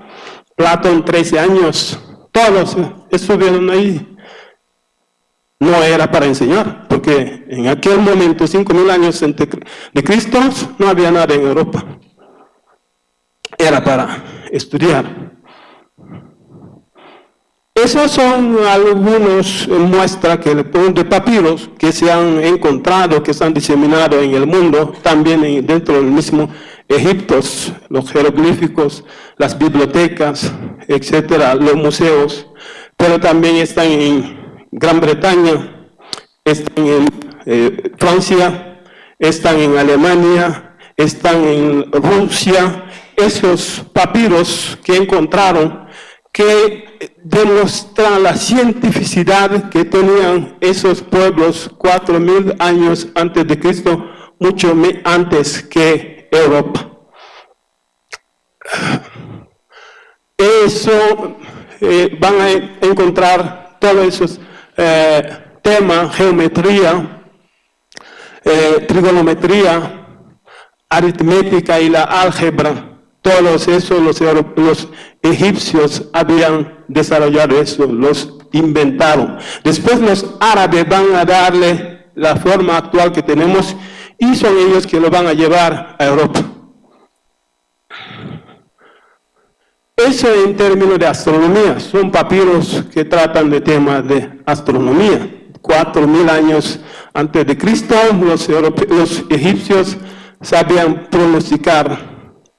Platón 13 años. Todos estuvieron ahí. No era para enseñar, porque en aquel momento, 5.000 años antes de Cristo, no había nada en Europa. Era para estudiar. Esos son algunos muestras de papiros que se han encontrado, que se han diseminado en el mundo, también dentro del mismo Egipto, los jeroglíficos, las bibliotecas, etcétera, los museos, pero también están en Gran Bretaña, están en Francia, están en Alemania, están en Rusia. Esos papiros que encontraron que demuestran la cientificidad que tenían esos pueblos 4.000 años antes de Cristo, mucho antes que Europa. Eso van a encontrar todos esos temas, geometría, trigonometría, aritmética y la álgebra. Todos esos los egipcios habían desarrollado eso, los inventaron. Después los árabes van a darle la forma actual que tenemos y son ellos que lo van a llevar a Europa. Eso en términos de astronomía, son papiros que tratan de temas de astronomía. 4.000 años antes de Cristo, los egipcios sabían pronosticar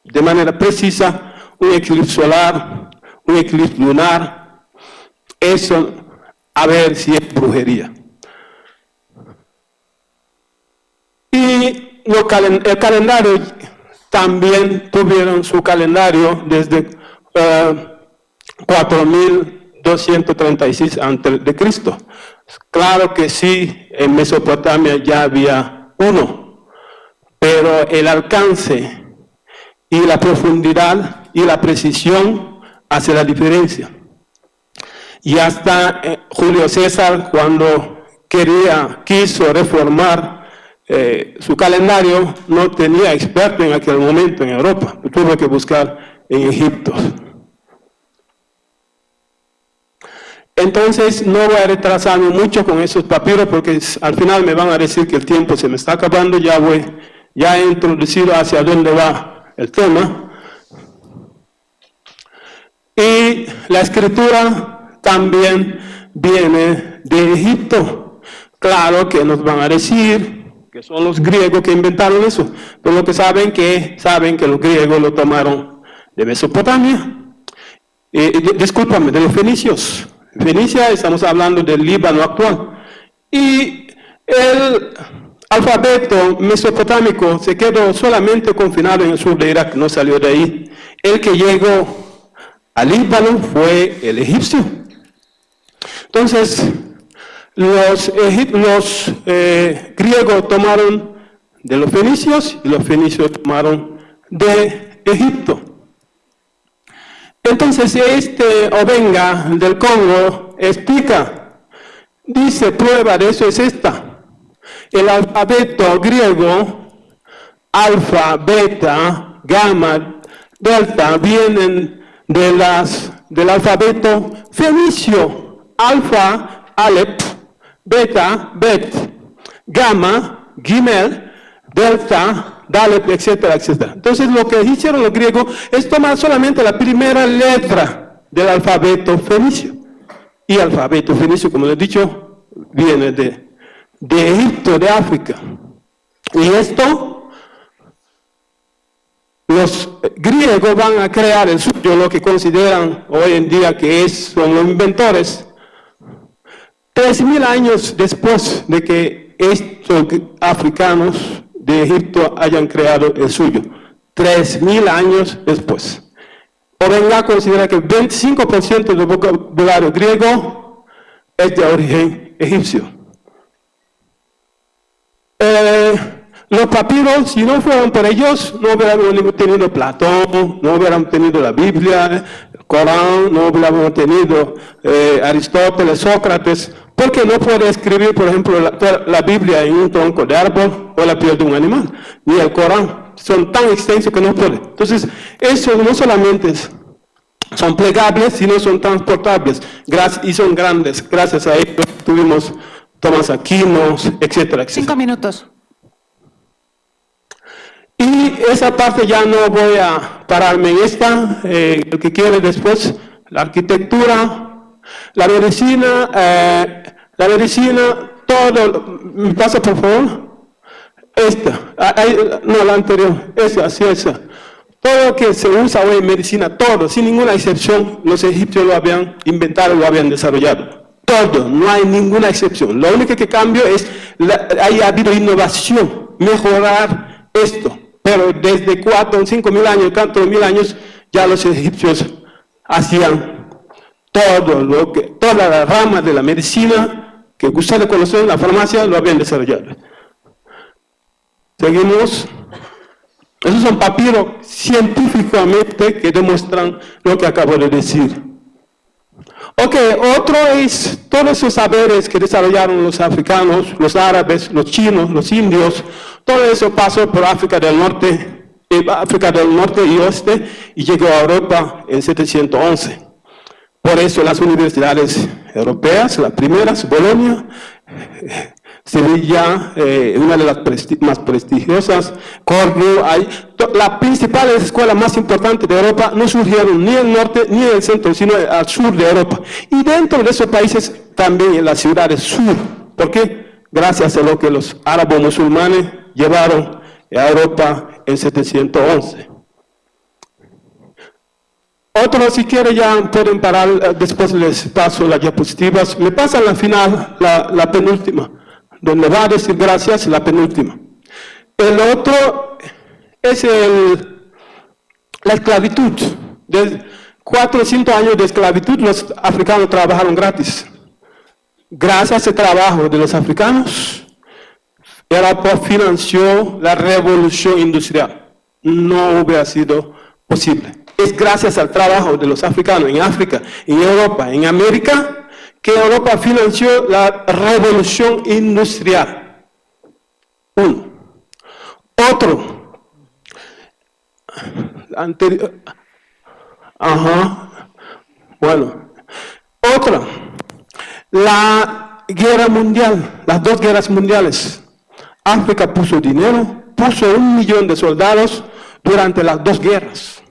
de manera precisa un eclipse solar, un eclipse lunar. Eso, a ver si es brujería. Y el calendario, también tuvieron su calendario desde 4.236 antes de Cristo. Claro que sí, en Mesopotamia ya había uno, pero el alcance y la profundidad y la precisión hace la diferencia. Y hasta Julio César, cuando quiso reformar su calendario no tenía experto en aquel momento en Europa, tuvo que buscar en Egipto. Entonces no voy a retrasarme mucho con esos papiros porque al final me van a decir que el tiempo se me está acabando, ya he introducido hacia dónde va el tema. Y la escritura también viene de Egipto. Claro que nos van a decir que son los griegos que inventaron eso, pero lo que saben que los griegos lo tomaron de Mesopotamia. Discúlpame, de los fenicios. Fenicia, estamos hablando del Líbano actual. Y el alfabeto mesopotámico se quedó solamente confinado en el sur de Irak, no salió de ahí. El que llegó al Líbano fue el egipcio. Entonces, los griegos tomaron de los fenicios y los fenicios tomaron de Egipto. Entonces, Obenga del Congo explica, dice, prueba de eso es esta. El alfabeto griego, alfa, beta, gamma, delta, vienen del alfabeto fenicio. Alfa, alep, beta, bet, gamma, gimel, delta, Dalep, etcétera, etcétera. Entonces lo que hicieron los griegos es tomar solamente la primera letra del alfabeto fenicio. Y el alfabeto fenicio, como les he dicho, viene de Egipto, de África. Y esto, los griegos van a crear el suyo, lo que consideran hoy en día que son los inventores. 3.000 años después de que estos africanos de Egipto hayan creado el suyo, 3.000 años después. Obenga considera que el 25% del vocabulario griego es de origen egipcio. Los papiros, si no fueran por ellos, no hubiéramos tenido Platón, no hubiéramos tenido la Biblia, el Corán, no hubiéramos tenido Aristóteles, Sócrates, porque no puede escribir, por ejemplo, la Biblia en un tronco de árbol o la piel de un animal, ni el Corán. Son tan extensos que no puede. Entonces, esos no solamente son plegables, sino son transportables y son grandes. Gracias a ellos tuvimos Tomás Aquino, etcétera, etcétera. 5 minutos. Y esa parte ya no voy a pararme en esta. El que quiere después, la arquitectura, la medicina, todo. ¿Me pasa, por favor? No, la anterior, esa. Todo lo que se usa hoy en medicina, todo, sin ninguna excepción, los egipcios lo habían inventado, lo habían desarrollado. Todo, no hay ninguna excepción. Lo único que cambia es, ha habido innovación, mejorar esto. Pero desde 4 o 5.000 años, 4.000 años, ya los egipcios hacían toda la rama de la medicina que ustedes conocen, la farmacia, lo habían desarrollado. Seguimos. Esos son papiros científicamente que demuestran lo que acabo de decir. Ok, otro es todos esos saberes que desarrollaron los africanos, los árabes, los chinos, los indios, todo eso pasó por África del Norte y Oeste y llegó a Europa en 711. Por eso las universidades europeas, las primeras, Bolonia, Sevilla, una de las más prestigiosas, Cornell, las principales escuelas más importantes de Europa no surgieron ni en el norte ni en el centro, sino al sur de Europa. Y dentro de esos países también en las ciudades sur. ¿Por qué? Gracias a lo que los árabes musulmanes llevaron a Europa en 711. Otros, si quieren, ya pueden parar, después les paso las diapositivas. Me pasan la final, la penúltima, donde va a decir gracias, la penúltima. El otro es la esclavitud. De 400 años de esclavitud, los africanos trabajaron gratis. Gracias a ese trabajo de los africanos, Europa financió la revolución industrial. No hubiera sido posible. Es gracias al trabajo de los africanos en África, en Europa, en América, que Europa financió la revolución industrial. Uno. Otro. Anterior. Ajá. Bueno. Otra. La guerra mundial, las dos guerras mundiales. África puso dinero, puso 1 millón de soldados durante las dos guerras.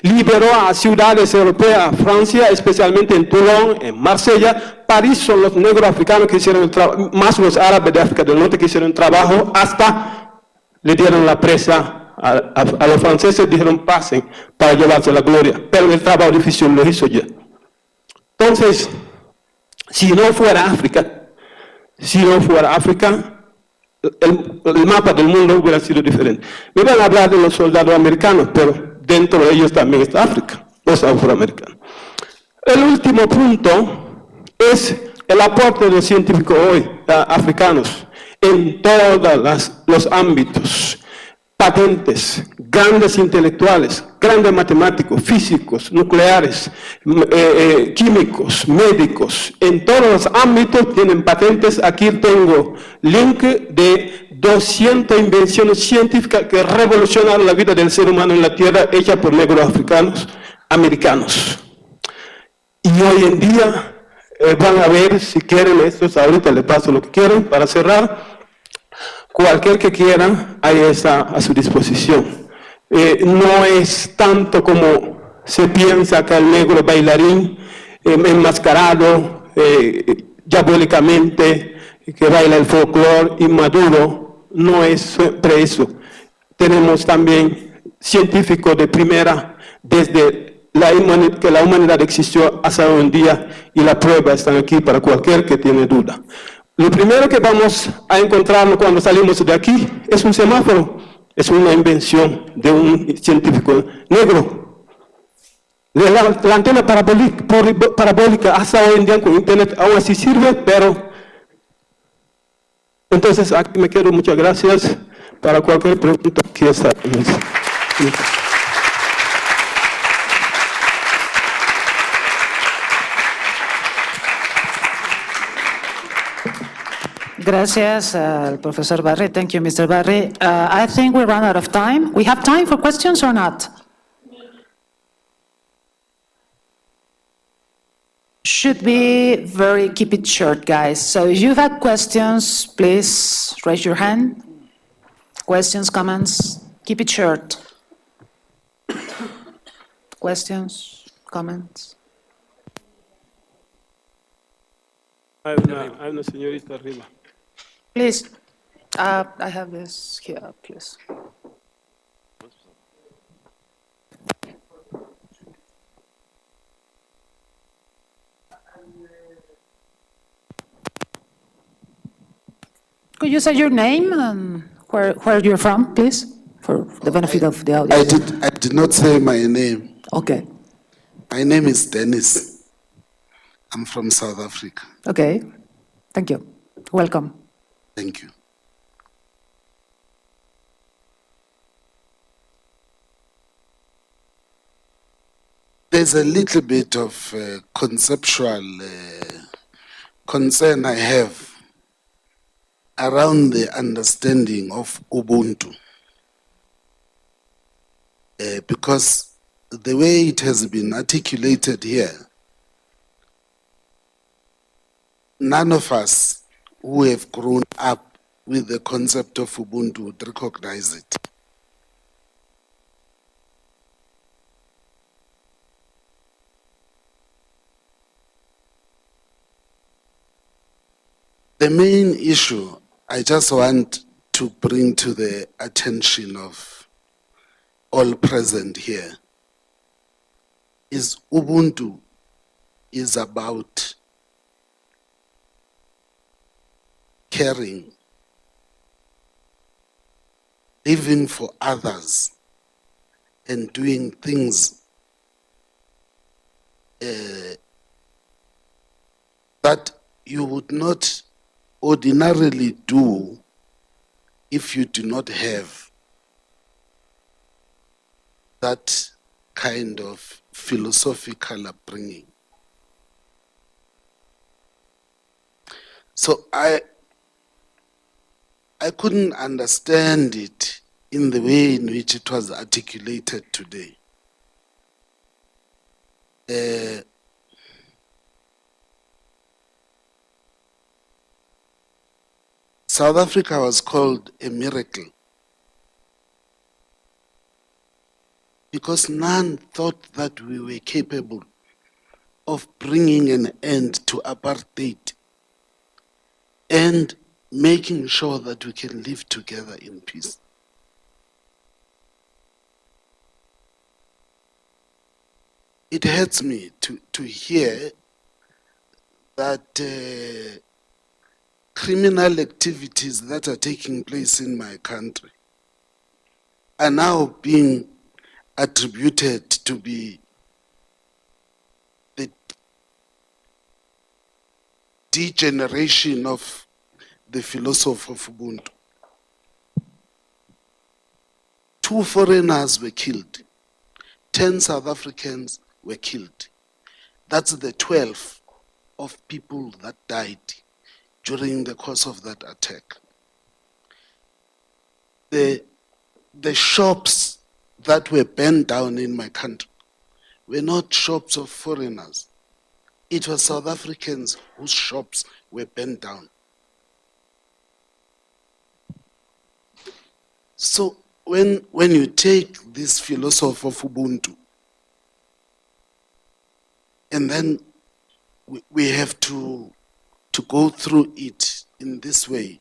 Liberó a ciudades europeas, Francia, especialmente en Toulon, en Marsella. París son los negros africanos que hicieron el trabajo, más los árabes de África del Norte que hicieron el trabajo, hasta le dieron la presa a los franceses, dijeron pasen para llevarse la gloria. Pero el trabajo difícil lo hizo ya. Entonces, si no fuera África, el mapa del mundo hubiera sido diferente. Me van a hablar de los soldados americanos, pero dentro de ellos también está África, los afroamericanos. El último punto es el aporte de los científicos hoy, africanos, en todos los ámbitos. Patentes, grandes intelectuales, grandes matemáticos, físicos, nucleares, químicos, médicos, en todos los ámbitos tienen patentes. Aquí tengo link de 200 invenciones científicas que revolucionaron la vida del ser humano en la Tierra, hechas por negros africanos, americanos. Y hoy en día van a ver, si quieren estos, ahorita les paso lo que quieren para cerrar. Cualquier que quiera, ahí está a su disposición. No es tanto como se piensa que el negro bailarín enmascarado diabólicamente, que baila el folclore inmaduro, no es siempre eso. Tenemos también científicos de primera desde que la humanidad existió hasta hoy en día, y la prueba está aquí para cualquier que tiene duda. Lo primero que vamos a encontrarnos cuando salimos de aquí es un semáforo. Es una invención de un científico negro. La antena parabólica hasta hoy en día con internet aún así sirve, pero... Entonces aquí me quedo. Muchas gracias. Para cualquier pregunta que está. Gracias, Professor Barry. Thank you, Mr. Barry. I think we ran out of time. We have time for questions or not? Should be keep it short, guys. So if you have questions, please raise your hand. Questions, comments, keep it short. Questions, comments. Hay una señorita arriba. Please, I have this here, please. Could you say your name and where you're from, please, for the benefit of the audience? I did not say my name. Okay. My name is Dennis. I'm from South Africa. Okay. Thank you. Welcome. Thank you. There's a little bit of conceptual concern I have around the understanding of Ubuntu. Because the way it has been articulated here, none of us who have grown up with the concept of Ubuntu would recognize it. The main issue I just want to bring to the attention of all present here is Ubuntu is about caring, living for others, and doing things that you would not ordinarily do if you do not have that kind of philosophical upbringing. So I I couldn't understand it in the way in which it was articulated today. South Africa was called a miracle because none thought that we were capable of bringing an end to apartheid and making sure that we can live together in peace. It hurts me to hear that criminal activities that are taking place in my country are now being attributed to be the degeneration of the philosophy of Ubuntu. 2 foreigners were killed. 10 South Africans were killed. That's the 12 of people that died during the course of that attack. The shops that were burned down in my country were not shops of foreigners. It was South Africans whose shops were burned down. So when you take this philosophy of Ubuntu, and then we have to go through it in this way.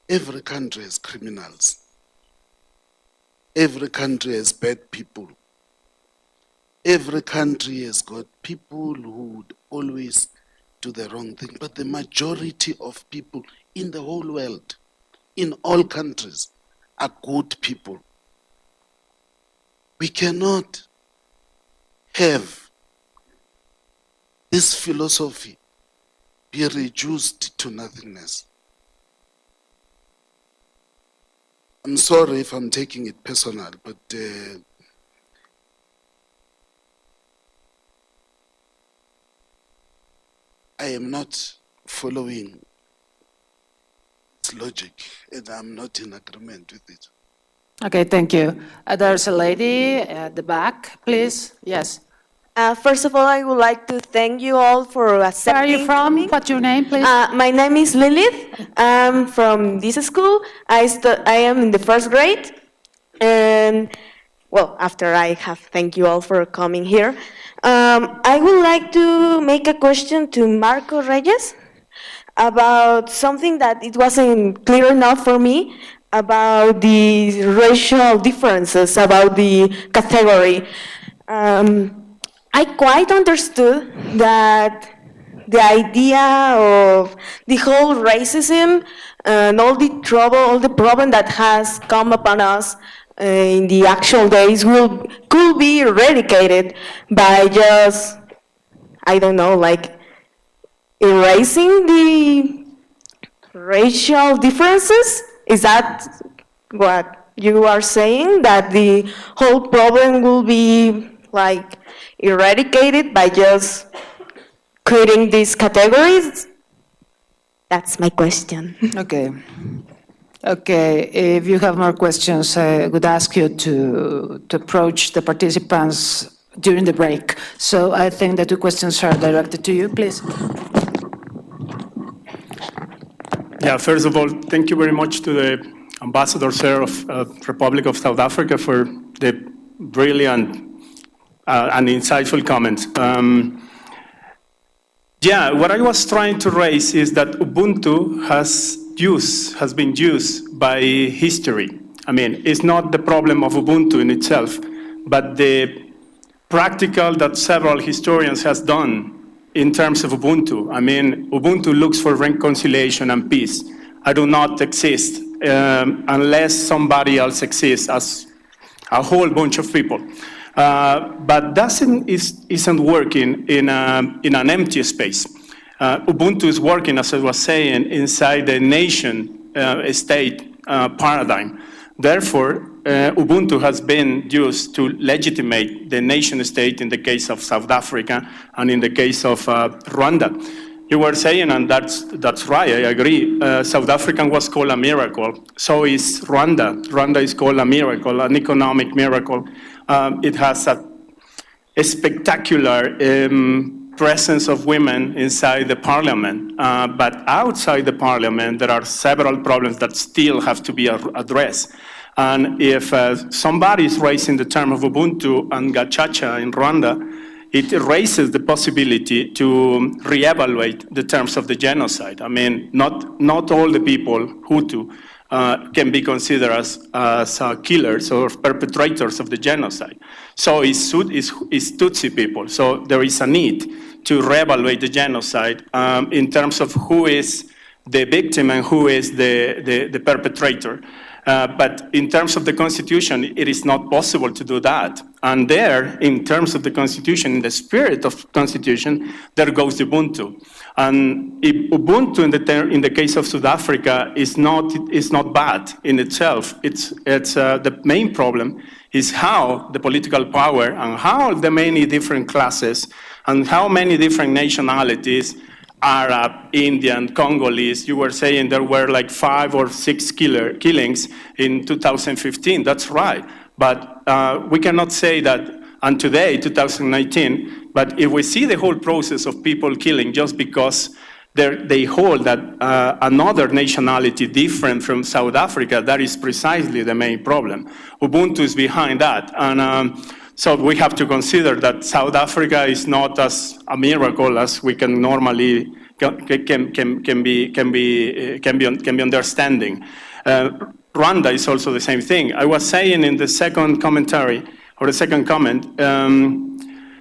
Every country has criminals. Every country has bad people. Every country has got people who would always do the wrong thing. But the majority of people in the whole world, in all countries, are good people. We cannot have this philosophy be reduced to nothingness. I'm sorry if I'm taking it personal, but I am not following its logic, and I'm not in agreement with it. Okay, thank you. There's a lady at the back, please. Yes. First of all, I would like to thank you all for accepting. Where are you from? me. What's your name, please? My name is Lilith. I'm from this school. I am in the 1st grade. And, well, after I have thanked you all for coming here, I would like to make a question to Marco Reyes about something that it wasn't clear enough for me about the racial differences, about the category. I quite understood that the idea of the whole racism and all the trouble, all the problem that has come upon us in the actual days could be eradicated by just, I don't know, like erasing the racial differences? Is that what you are saying? That the whole problem will be like eradicated by just creating these categories? That's my question. Okay. Okay, if you have more questions, I would ask you to approach the participants during the break. So I think the 2 questions are directed to you, please. Yeah, first of all, thank you very much to the Ambassador, sir, of Republic of South Africa for the brilliant and insightful comments. Yeah, what I was trying to raise is that Ubuntu has been used by history. I mean, it's not the problem of Ubuntu in itself, but the practical that several historians has done in terms of Ubuntu. I mean, Ubuntu looks for reconciliation and peace. I do not exist unless somebody else exists as a whole bunch of people. But that isn't working in an empty space. Ubuntu is working, as I was saying, inside the nation-state paradigm. Therefore, Ubuntu has been used to legitimate the nation-state in the case of South Africa and in the case of Rwanda. You were saying, and that's right, I agree. South Africa was called a miracle. So is Rwanda. Rwanda is called a miracle, an economic miracle. It has a spectacular presence of women inside the parliament. But outside the parliament, there are several problems that still have to be addressed. And if somebody is raising the term of Ubuntu and Gachacha in Rwanda, it raises the possibility to reevaluate the terms of the genocide. I mean, not all the people, Hutu, can be considered as killers or perpetrators of the genocide. So it's Tutsi people. So there is a need to reevaluate the genocide in terms of who is the victim and who is the perpetrator. But in terms of the Constitution, it is not possible to do that. And there, in terms of the Constitution, in the spirit of Constitution, there goes Ubuntu. And Ubuntu, in the case of South Africa, is not bad in itself. It's the main problem is how the political power and how the many different classes and how many different nationalities, Arab, Indian, Congolese, you were saying there were like 5 or 6 killings in 2015. That's right. But we cannot say that, and today, 2019, but if we see the whole process of people killing just because they hold that another nationality different from South Africa, that is precisely the main problem. Ubuntu is behind that. And so we have to consider that South Africa is not as a miracle as we can normally can be understanding. Rwanda is also the same thing. I was saying in the second commentary or the second comment,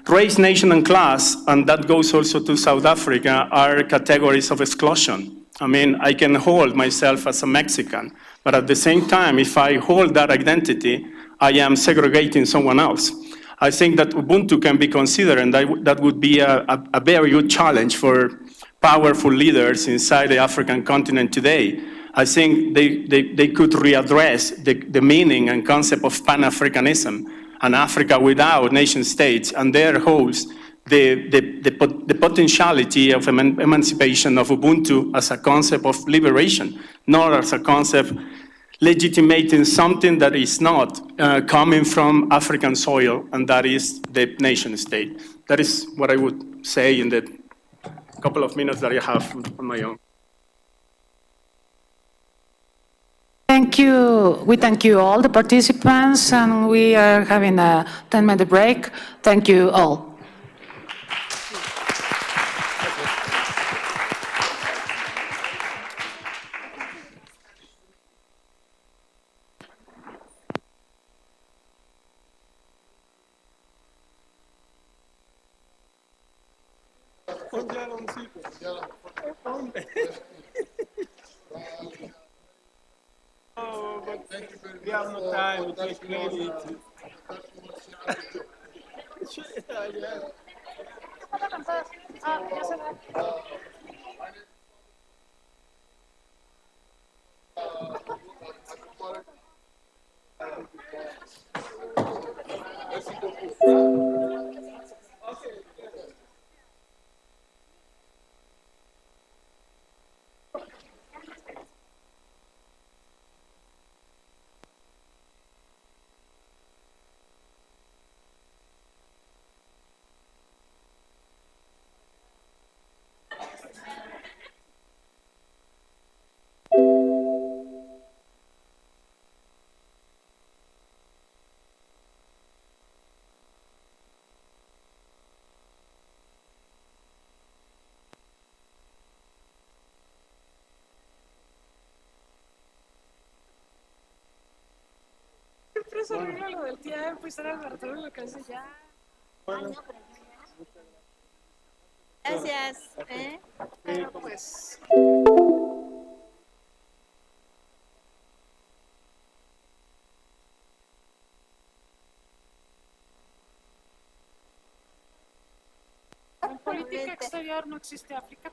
race, nation, and class, and that goes also to South Africa, are categories of exclusion. I mean, I can hold myself as a Mexican, but at the same time, if I hold that identity, I am segregating someone else. I think that Ubuntu can be considered, and that would be a very good challenge for powerful leaders inside the African continent today. I think they could readdress the meaning and concept of Pan-Africanism, and Africa without nation states, and there holds the potentiality of emancipation of Ubuntu as a concept of liberation, not as a concept legitimating something that is not coming from African soil, and that is the nation state. That is what I would say in the couple of minutes that I have on my own. Thank you. We thank you all the participants, and we are having a 10-minute break. Thank you all. We have no time, it takes minutes. Siempre se arregla lo del tiempo y estar al laboratorio lo que hace ya. Gracias. Pero pues. En política exterior no existe África.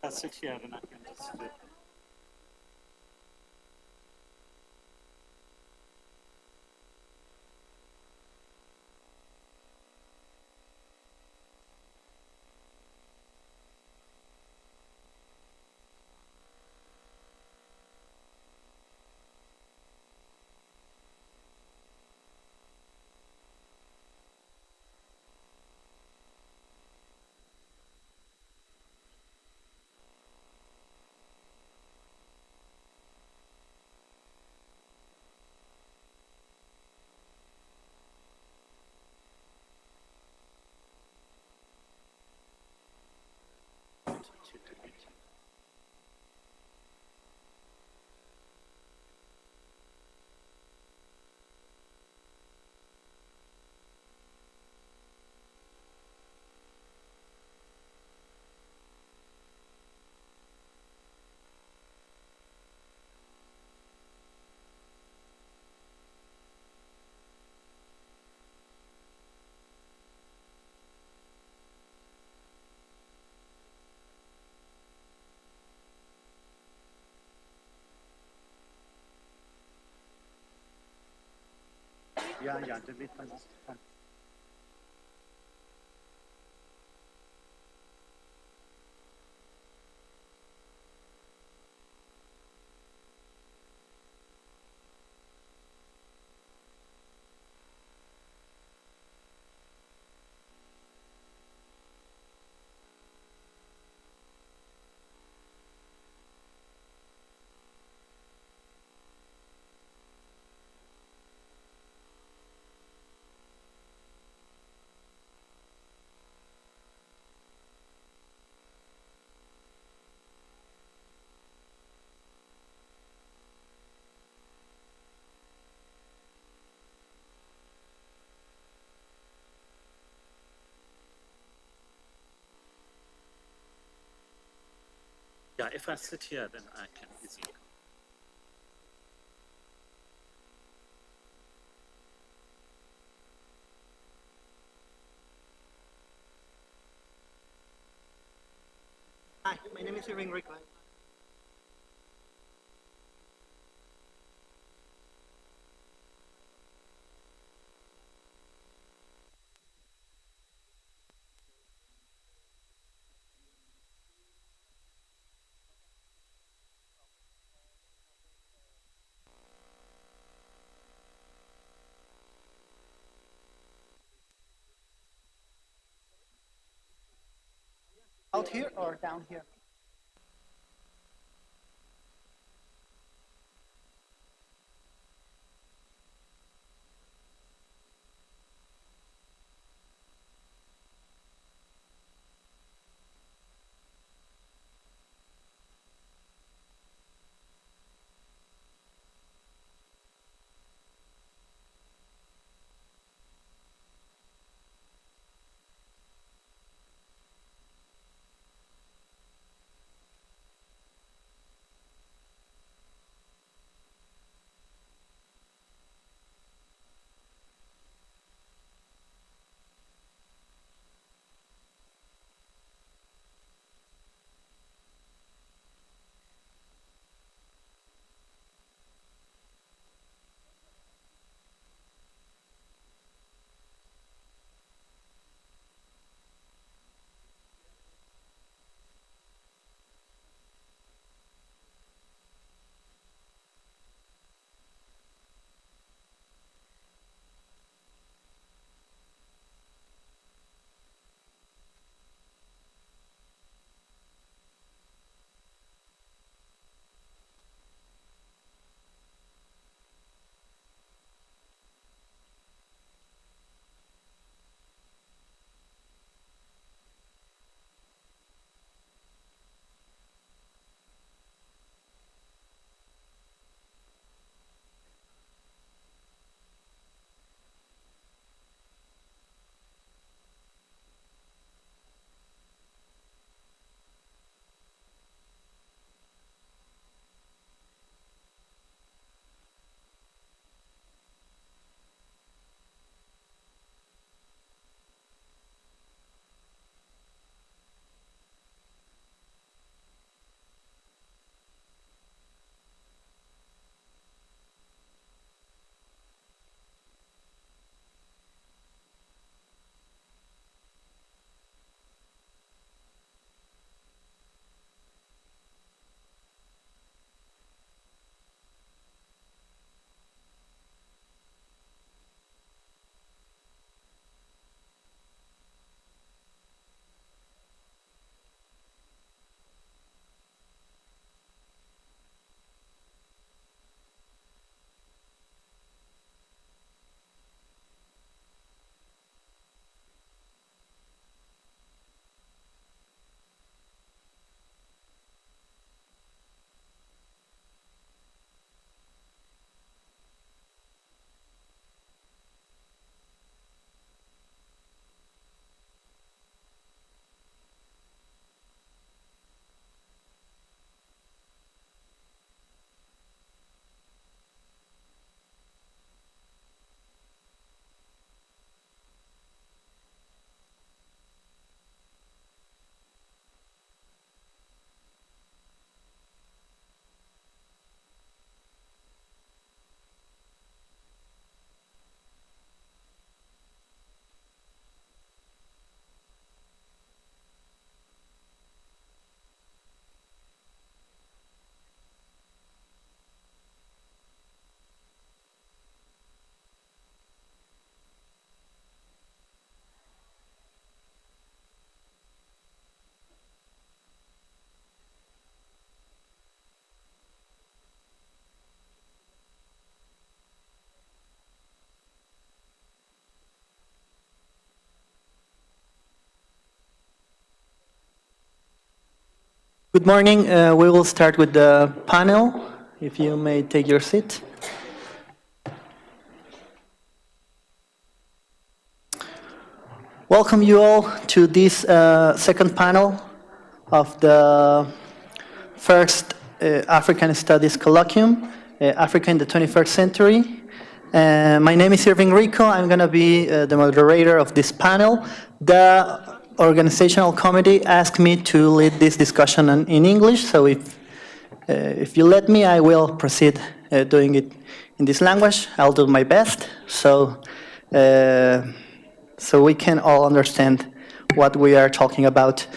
I sit here, then I can just do it. Yeah, the difference is fine. Yeah, if I sit here, then I can easily. Hi, my name is Irving Rickman. Out here or down here? Good morning. We will start with the panel. If you may take your seat. Welcome you all to this second panel of the first African Studies Colloquium, Africa in the 21st Century. My name is Irving Rico. I'm going to be the moderator of this panel. The organizational committee asked me to lead this discussion in English, so if you let me, I will proceed doing it in this language. I'll do my best, so we can all understand what we are talking about.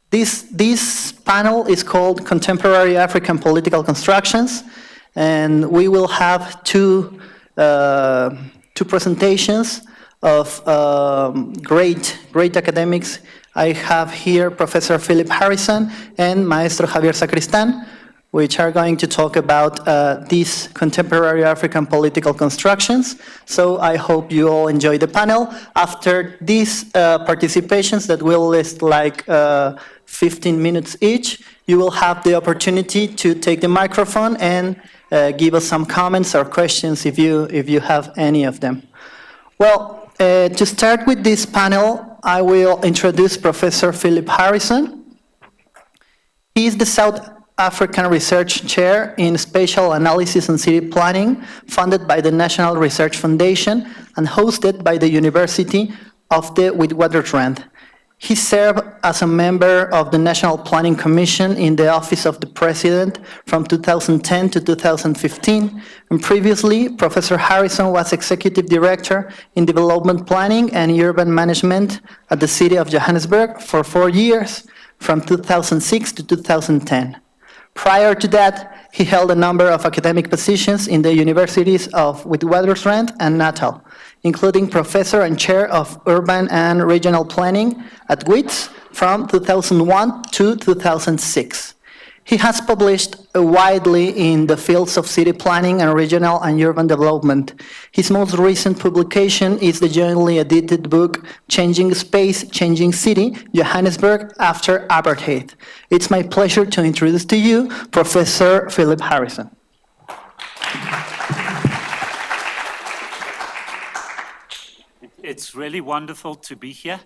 This panel is called Contemporary African Political Constructions, and we will have two presentations of great academics. I have here Professor Philip Harrison and Maestro Javier Sacristan, which are going to talk about these contemporary African political constructions. So I hope you all enjoy the panel. After these participations that will last like 15 minutes each, you will have the opportunity to take the microphone and give us some comments or questions if you have any of them. Well, to start with this panel, I will introduce Professor Philip Harrison. He is the South African Research Chair in Spatial Analysis and City Planning, funded by the National Research Foundation and hosted by the University of the Witwatersrand. He served as a member of the National Planning Commission in the Office of the President from 2010 to 2015, and previously, Professor Harrison was Executive Director in Development Planning and Urban Management at the City of Johannesburg for 4 years, from 2006 to 2010. Prior to that, he held a number of academic positions in the universities of Witwatersrand and Natal, including Professor and Chair of Urban and Regional Planning at WITS from 2001 to 2006. He has published widely in the fields of city planning and regional and urban development. His most recent publication is the jointly edited book, Changing Space, Changing City, Johannesburg After Apartheid. It's my pleasure to introduce to you Professor Philip Harrison. It's really wonderful to be here.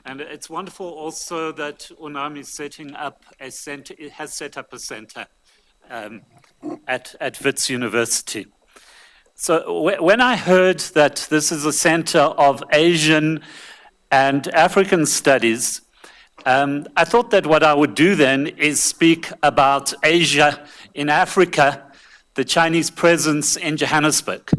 And it's wonderful also that UNAM is setting up a center, it has set up a center at Wits University. So when I heard that this is a center of Asian and African studies, I thought that what I would do then is speak about Asia in Africa, the Chinese presence in Johannesburg.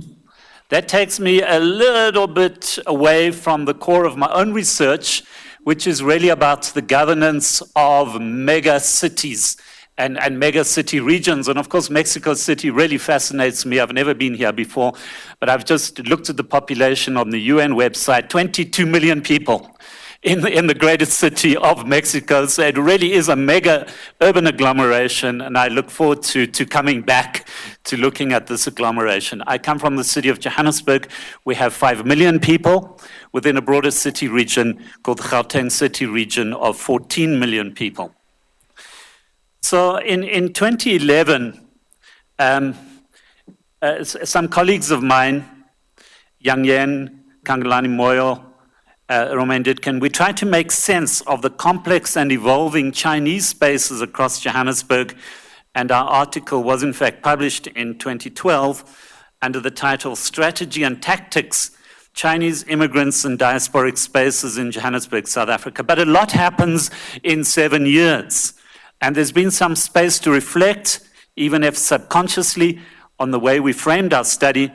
That takes me a little bit away from the core of my own research, which is really about the governance of mega cities and mega city regions. And of course, Mexico City really fascinates me. I've never been here before, but I've just looked at the population on the UN website, 22 million people in the greatest city of Mexico. So it really is a mega urban agglomeration, and I look forward to coming back to looking at this agglomeration. I come from the city of Johannesburg. We have 5 million people within a broader city region called the Gauteng City region of 14 million people. So in 2011, some colleagues of mine, Yang Yen, Kangalani Moyo, Romain Ditkin, we tried to make sense of the complex and evolving Chinese spaces across Johannesburg, and our article was in fact published in 2012 under the title Strategy and Tactics, Chinese Immigrants and Diasporic Spaces in Johannesburg, South Africa. But a lot happens in 7 years, and there's been some space to reflect, even if subconsciously, on the way we framed our study.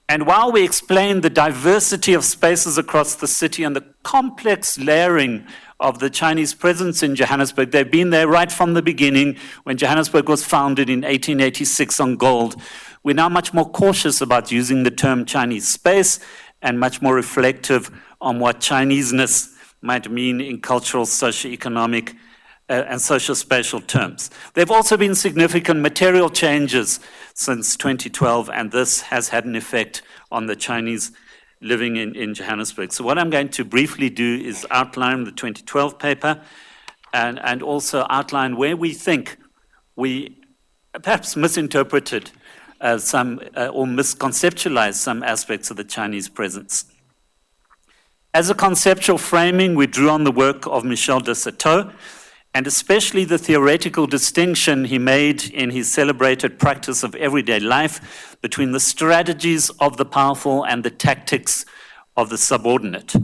And while we explain the diversity of spaces across the city and the complex layering of the Chinese presence in Johannesburg, they've been there right from the beginning when Johannesburg was founded in 1886 on gold. We're now much more cautious about using the term Chinese space and much more reflective on what Chineseness might mean in cultural, socio-economic, and socio-spatial terms. There have also been significant material changes since 2012, and this has had an effect on the Chinese living in Johannesburg. So what I'm going to briefly do is outline the 2012 paper and also outline where we think we perhaps misinterpreted or misconceptualized some aspects of the Chinese presence. As a conceptual framing, we drew on the work of Michel de Certeau, and especially the theoretical distinction he made in his celebrated Practice of Everyday Life between the strategies of the powerful and the tactics of the subordinate.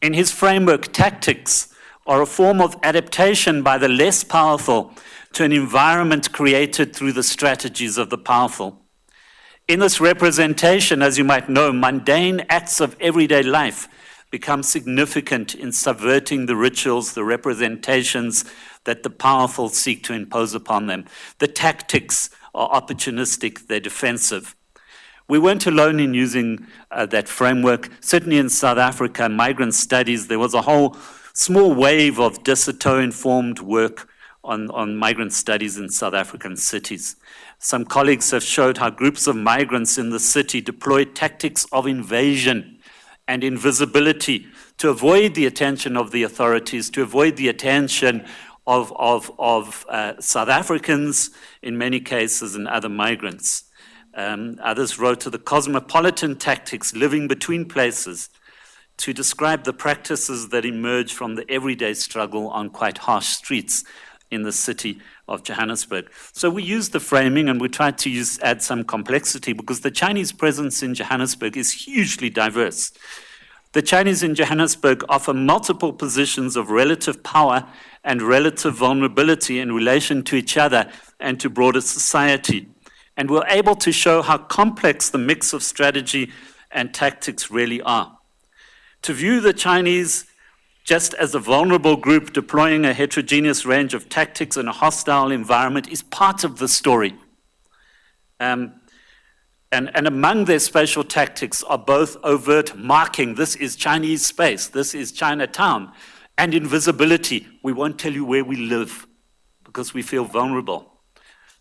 In his framework, tactics are a form of adaptation by the less powerful to an environment created through the strategies of the powerful. In this representation, as you might know, mundane acts of everyday life become significant in subverting the rituals, the representations that the powerful seek to impose upon them. The tactics are opportunistic, they're defensive. We weren't alone in using that framework. Certainly in South Africa, migrant studies, there was a whole small wave of de Certeau-informed work on migrant studies in South African cities. Some colleagues have showed how groups of migrants in the city deployed tactics of invasion and invisibility to avoid the attention of the authorities, to avoid the attention of South Africans, in many cases, and other migrants. Others wrote to the cosmopolitan tactics, living between places, to describe the practices that emerge from the everyday struggle on quite harsh streets in the city of Johannesburg. So we used the framing and we tried to add some complexity because the Chinese presence in Johannesburg is hugely diverse. The Chinese in Johannesburg offer multiple positions of relative power and relative vulnerability in relation to each other and to broader society. And we're able to show how complex the mix of strategy and tactics really are. To view the Chinese just as a vulnerable group deploying a heterogeneous range of tactics in a hostile environment is part of the story. And among their spatial tactics are both overt marking, this is Chinese space, this is Chinatown, and invisibility. We won't tell you where we live because we feel vulnerable.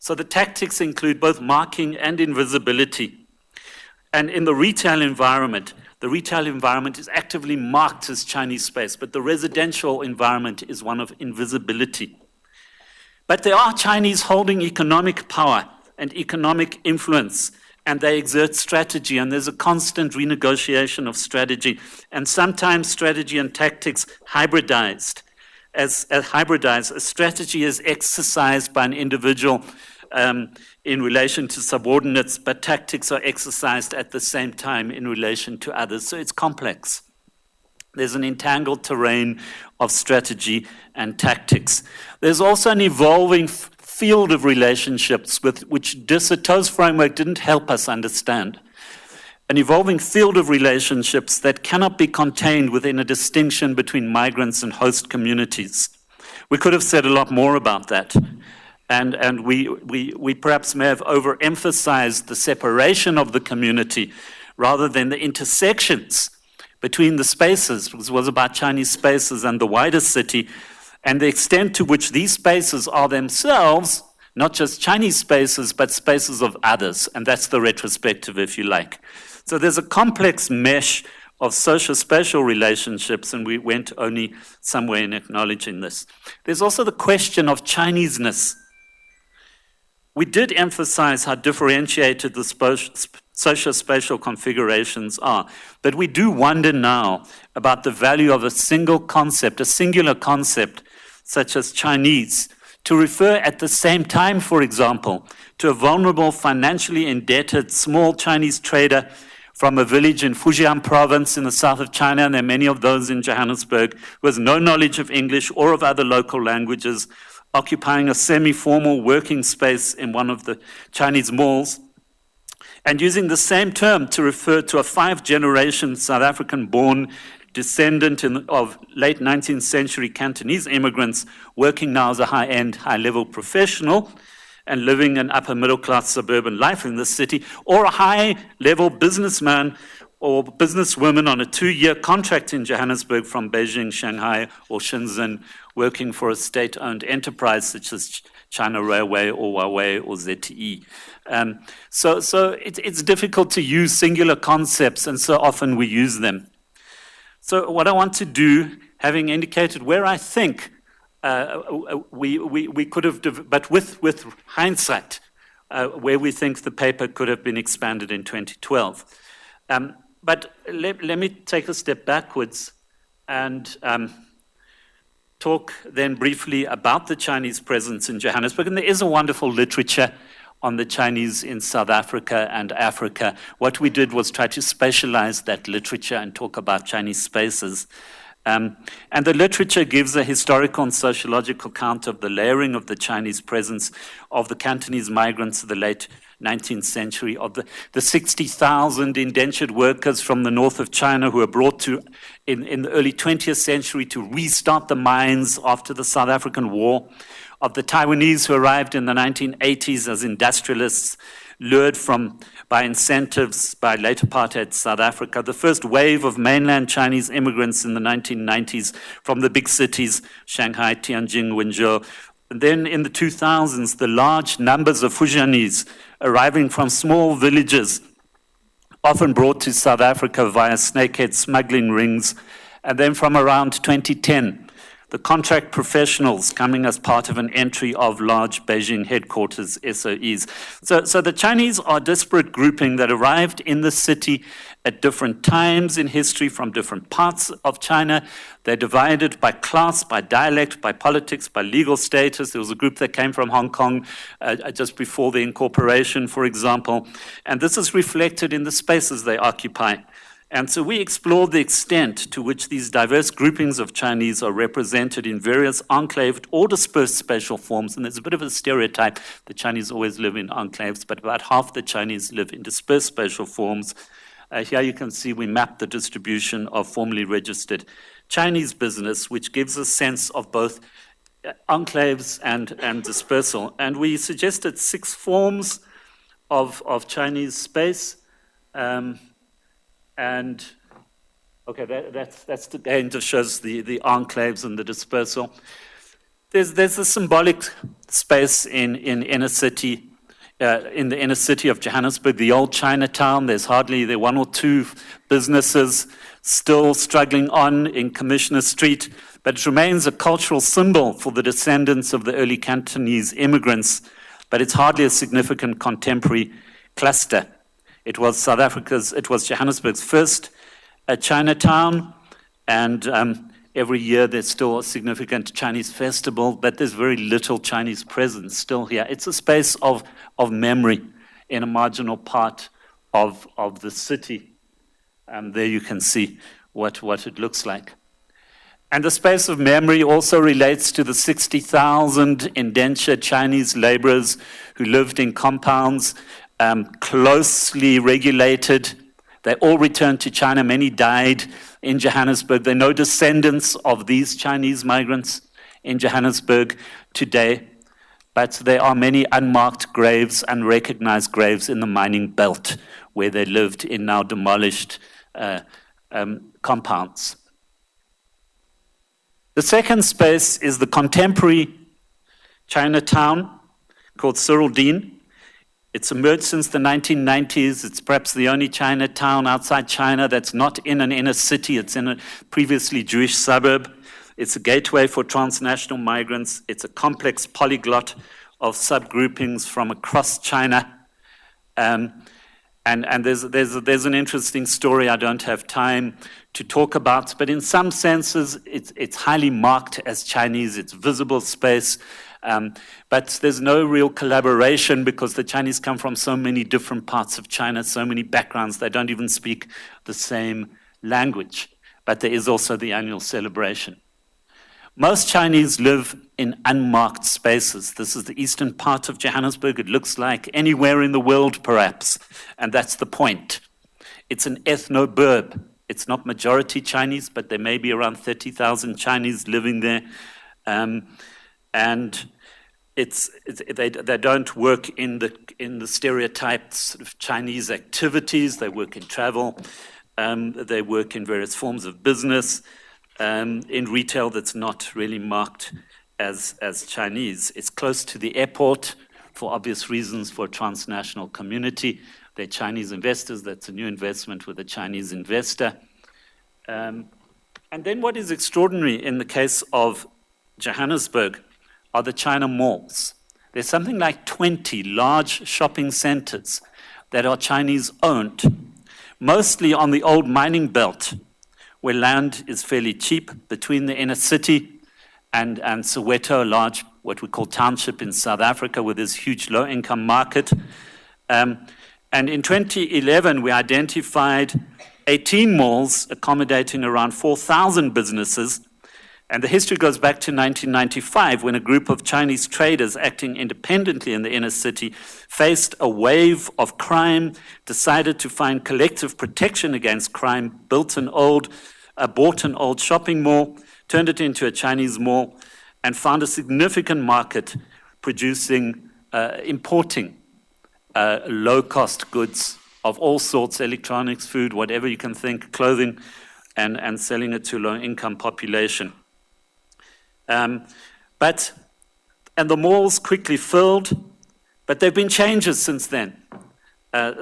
So the tactics include both marking and invisibility. And in the retail environment is actively marked as Chinese space, but the residential environment is one of invisibility. But there are Chinese holding economic power and economic influence, and they exert strategy, and there's a constant renegotiation of strategy, and sometimes strategy and tactics hybridized. As hybridized, a strategy is exercised by an individual in relation to subordinates, but tactics are exercised at the same time in relation to others. So it's complex. There's an entangled terrain of strategy and tactics. There's also an evolving field of relationships which de Certeau's framework didn't help us understand. An evolving field of relationships that cannot be contained within a distinction between migrants and host communities. We could have said a lot more about that. And we perhaps may have overemphasized the separation of the community rather than the intersections between the spaces, because it was about Chinese spaces and the wider city, and the extent to which these spaces are themselves not just Chinese spaces, but spaces of others. And that's the retrospective, if you like. So there's a complex mesh of social-spatial relationships, and we went only somewhere in acknowledging this. There's also the question of Chineseness. We did emphasize how differentiated the social-spatial configurations are, but we do wonder now about the value of a single concept, a singular concept, such as Chinese, to refer at the same time, for example, to a vulnerable, financially indebted, small Chinese trader from a village in Fujian province in the south of China, and there are many of those in Johannesburg, who has no knowledge of English or of other local languages, occupying a semi-formal working space in one of the Chinese malls, and using the same term to refer to a 5-generation South African-born descendant of late 19th century Cantonese immigrants working now as a high-end, high-level professional and living an upper-middle-class suburban life in the city, or a high-level businessman or businesswoman on a 2-year contract in Johannesburg from Beijing, Shanghai, or Shenzhen, working for a state-owned enterprise such as China Railway or Huawei or ZTE. So it's difficult to use singular concepts, and so often we use them. So what I want to do, having indicated where I think we could have, but with hindsight, where we think the paper could have been expanded in 2012. But let me take a step backwards and talk then briefly about the Chinese presence in Johannesburg. And there is a wonderful literature on the Chinese in South Africa and Africa. What we did was try to specialize that literature and talk about Chinese spaces. And the literature gives a historical and sociological account of the layering of the Chinese presence of the Cantonese migrants of the late 19th century, of the 60,000 indentured workers from the north of China who were brought to in the early 20th century to restart the mines after the South African War, of the Taiwanese who arrived in the 1980s as industrialists, lured by incentives by later apartheid South Africa, the first wave of mainland Chinese immigrants in the 1990s from the big cities, Shanghai, Tianjin, Wenzhou. And then in the 2000s, the large numbers of Fujianese arriving from small villages, often brought to South Africa via snakehead smuggling rings. And then from around 2010, the contract professionals coming as part of an entry of large Beijing headquarters, SOEs. So the Chinese are a disparate grouping that arrived in the city at different times in history from different parts of China. They're divided by class, by dialect, by politics, by legal status. There was a group that came from Hong Kong just before the incorporation, for example. And this is reflected in the spaces they occupy. And so we explored the extent to which these diverse groupings of Chinese are represented in various enclaved or dispersed spatial forms. And there's a bit of a stereotype. The Chinese always live in enclaves, but about half the Chinese live in dispersed spatial forms. Here you can see we mapped the distribution of formally registered Chinese business, which gives a sense of both enclaves and dispersal. And we suggested 6 forms of Chinese space. And okay, that's the end that shows the enclaves and the dispersal. There's a symbolic space in inner city, in the inner city of Johannesburg, the old Chinatown. There are 1 or 2 businesses still struggling on in Commissioner Street, but it remains a cultural symbol for the descendants of the early Cantonese immigrants, but it's hardly a significant contemporary cluster. It was Johannesburg's first Chinatown, and every year there's still a significant Chinese festival, but there's very little Chinese presence still here. It's a space of memory in a marginal part of the city. There you can see what it looks like. And the space of memory also relates to the 60,000 indentured Chinese laborers who lived in compounds closely regulated. They all returned to China. Many died in Johannesburg. There are no descendants of these Chinese migrants in Johannesburg today, but there are many unmarked graves, unrecognized graves in the mining belt where they lived in now demolished compounds. The second space is the contemporary Chinatown called Cyril Dean. It's emerged since the 1990s. It's perhaps the only Chinatown outside China that's not in an inner city. It's in a previously Jewish suburb. It's a gateway for transnational migrants. It's a complex polyglot of subgroupings from across China. And there's an interesting story I don't have time to talk about, but in some senses, it's highly marked as Chinese. It's visible space. But there's no real collaboration because the Chinese come from so many different parts of China, so many backgrounds, they don't even speak the same language. But there is also the annual celebration. Most Chinese live in unmarked spaces. This is the eastern part of Johannesburg. It looks like anywhere in the world, perhaps, and that's the point. It's an ethno-burb. It's not majority Chinese, but there may be around 30,000 Chinese living there. And they don't work in the stereotyped sort of Chinese activities. They work in travel. They work in various forms of business. In retail that's not really marked as Chinese. It's close to the airport for obvious reasons for a transnational community. They're Chinese investors. That's a new investment with a Chinese investor. And then what is extraordinary in the case of Johannesburg are the China malls. There's something like 20 large shopping centers that are Chinese owned, mostly on the old mining belt, where land is fairly cheap between the inner city and Soweto, a large, what we call township in South Africa, with this huge low-income market. And in 2011, we identified 18 malls accommodating around 4,000 businesses. And the history goes back to 1995, when a group of Chinese traders acting independently in the inner city faced a wave of crime, decided to find collective protection against crime, bought an old shopping mall, turned it into a Chinese mall, and found a significant market producing, importing low-cost goods of all sorts, electronics, food, whatever you can think, clothing, and selling it to a low-income population. And the malls quickly filled, but there have been changes since then.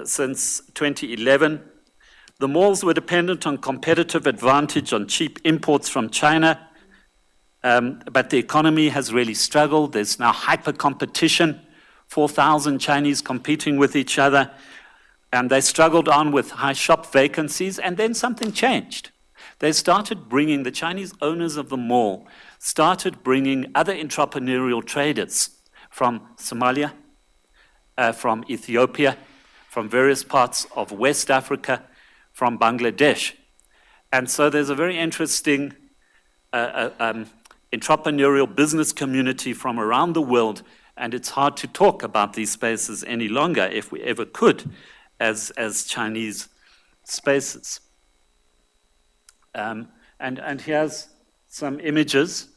Since 2011, the malls were dependent on competitive advantage on cheap imports from China, but the economy has really struggled. There's now hyper competition, 4,000 Chinese competing with each other, and they struggled on with high shop vacancies, and then something changed. They started bringing, the Chinese owners of the mall started bringing other entrepreneurial traders from Somalia, from Ethiopia, from various parts of West Africa, from Bangladesh. And so there's a very interesting entrepreneurial business community from around the world, and it's hard to talk about these spaces any longer, if we ever could, as Chinese spaces. And here's some images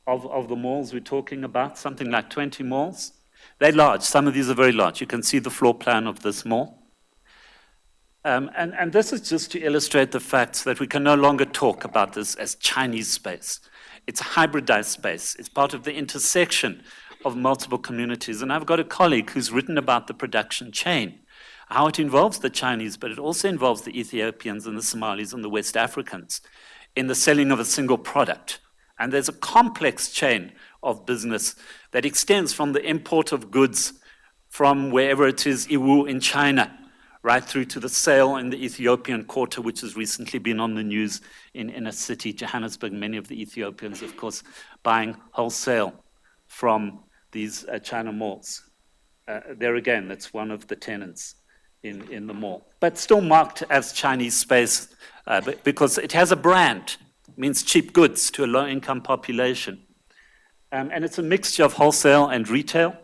of the malls we're talking about, something like 20 malls. They're large. Some of these are very large. You can see the floor plan of this mall. And this is just to illustrate the fact that we can no longer talk about this as Chinese space. It's a hybridized space. It's part of the intersection of multiple communities. And I've got a colleague who's written about the production chain, how it involves the Chinese, but it also involves the Ethiopians and the Somalis and the West Africans in the selling of a single product. And there's a complex chain of business that extends from the import of goods from wherever it is, Iwu in China, right through to the sale in the Ethiopian quarter, which has recently been on the news in a city, Johannesburg. Many of the Ethiopians, of course, buying wholesale from these China malls. There again, that's one of the tenants in the mall, but still marked as Chinese space because it has a brand. It means cheap goods to a low-income population. And it's a mixture of wholesale and retail.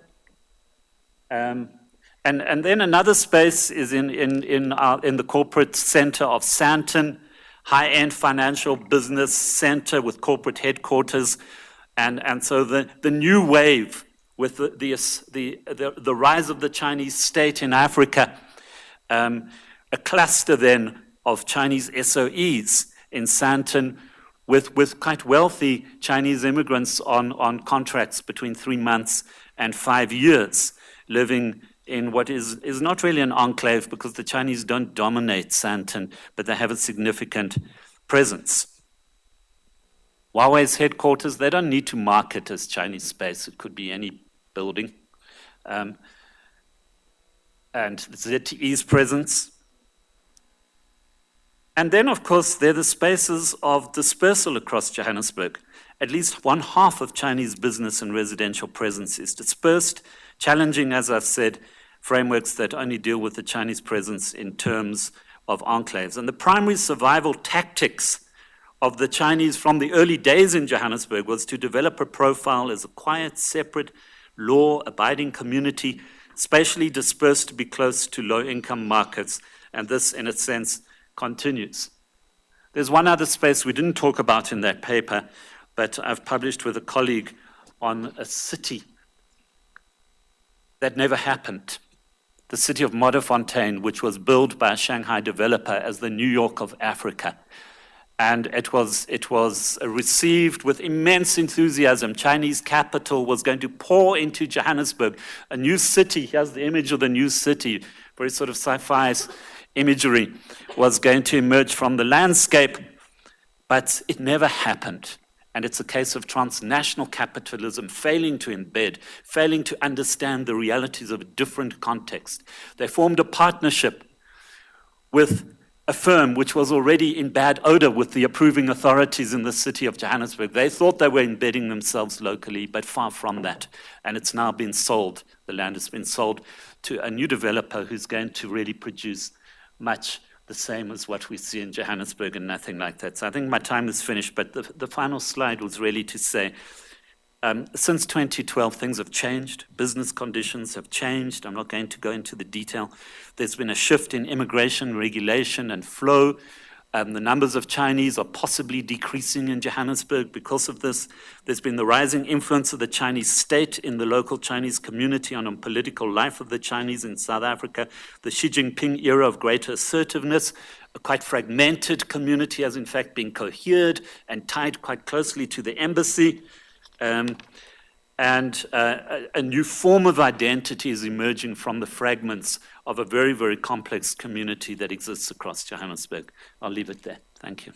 And then another space is in the corporate center of Sandton, high-end financial business center with corporate headquarters. And so the new wave with the rise of the Chinese state in Africa, a cluster then of Chinese SOEs in Sandton with quite wealthy Chinese immigrants on contracts between 3 months and 5 years, living in what is not really an enclave because the Chinese don't dominate Sandton, but they have a significant presence. Huawei's headquarters, they don't need to market as Chinese space. It could be any building. And ZTE's presence. And then, of course, there are the spaces of dispersal across Johannesburg. At least 1/2 of Chinese business and residential presence is dispersed, challenging, as I've said, frameworks that only deal with the Chinese presence in terms of enclaves. And the primary survival tactics of the Chinese from the early days in Johannesburg was to develop a profile as a quiet, separate, law-abiding community, spatially dispersed to be close to low-income markets. And this, in a sense, continues. There's one other space we didn't talk about in that paper, but I've published with a colleague on a city that never happened. The city of Modderfontein, which was built by a Shanghai developer as the New York of Africa. and it was received with immense enthusiasm. Chinese capital was going to pour into Johannesburg, a new city. Here's the image of the new city, very sort of sci-fi imagery, was going to emerge from the landscape, but it never happened. And it's a case of transnational capitalism failing to embed, failing to understand the realities of a different context. They formed a partnership with a firm which was already in bad odor with the approving authorities in the city of Johannesburg. They thought they were embedding themselves locally, but far from that. And it's now been sold. The land has been sold to a new developer who's going to really produce much the same as what we see in Johannesburg and nothing like that. So I think my time is finished, but the final slide was really to say, since 2012, things have changed. Business conditions have changed. I'm not going to go into the detail. There's been a shift in immigration, regulation, and flow. The numbers of Chinese are possibly decreasing in Johannesburg because of this. There's been the rising influence of the Chinese state in the local Chinese community on the political life of the Chinese in South Africa. The Xi Jinping era of greater assertiveness. A quite fragmented community has in fact been cohered and tied quite closely to the embassy. And a new form of identity is emerging from the fragments of a very, very complex community that exists across Johannesburg. I'll leave it there. Thank you.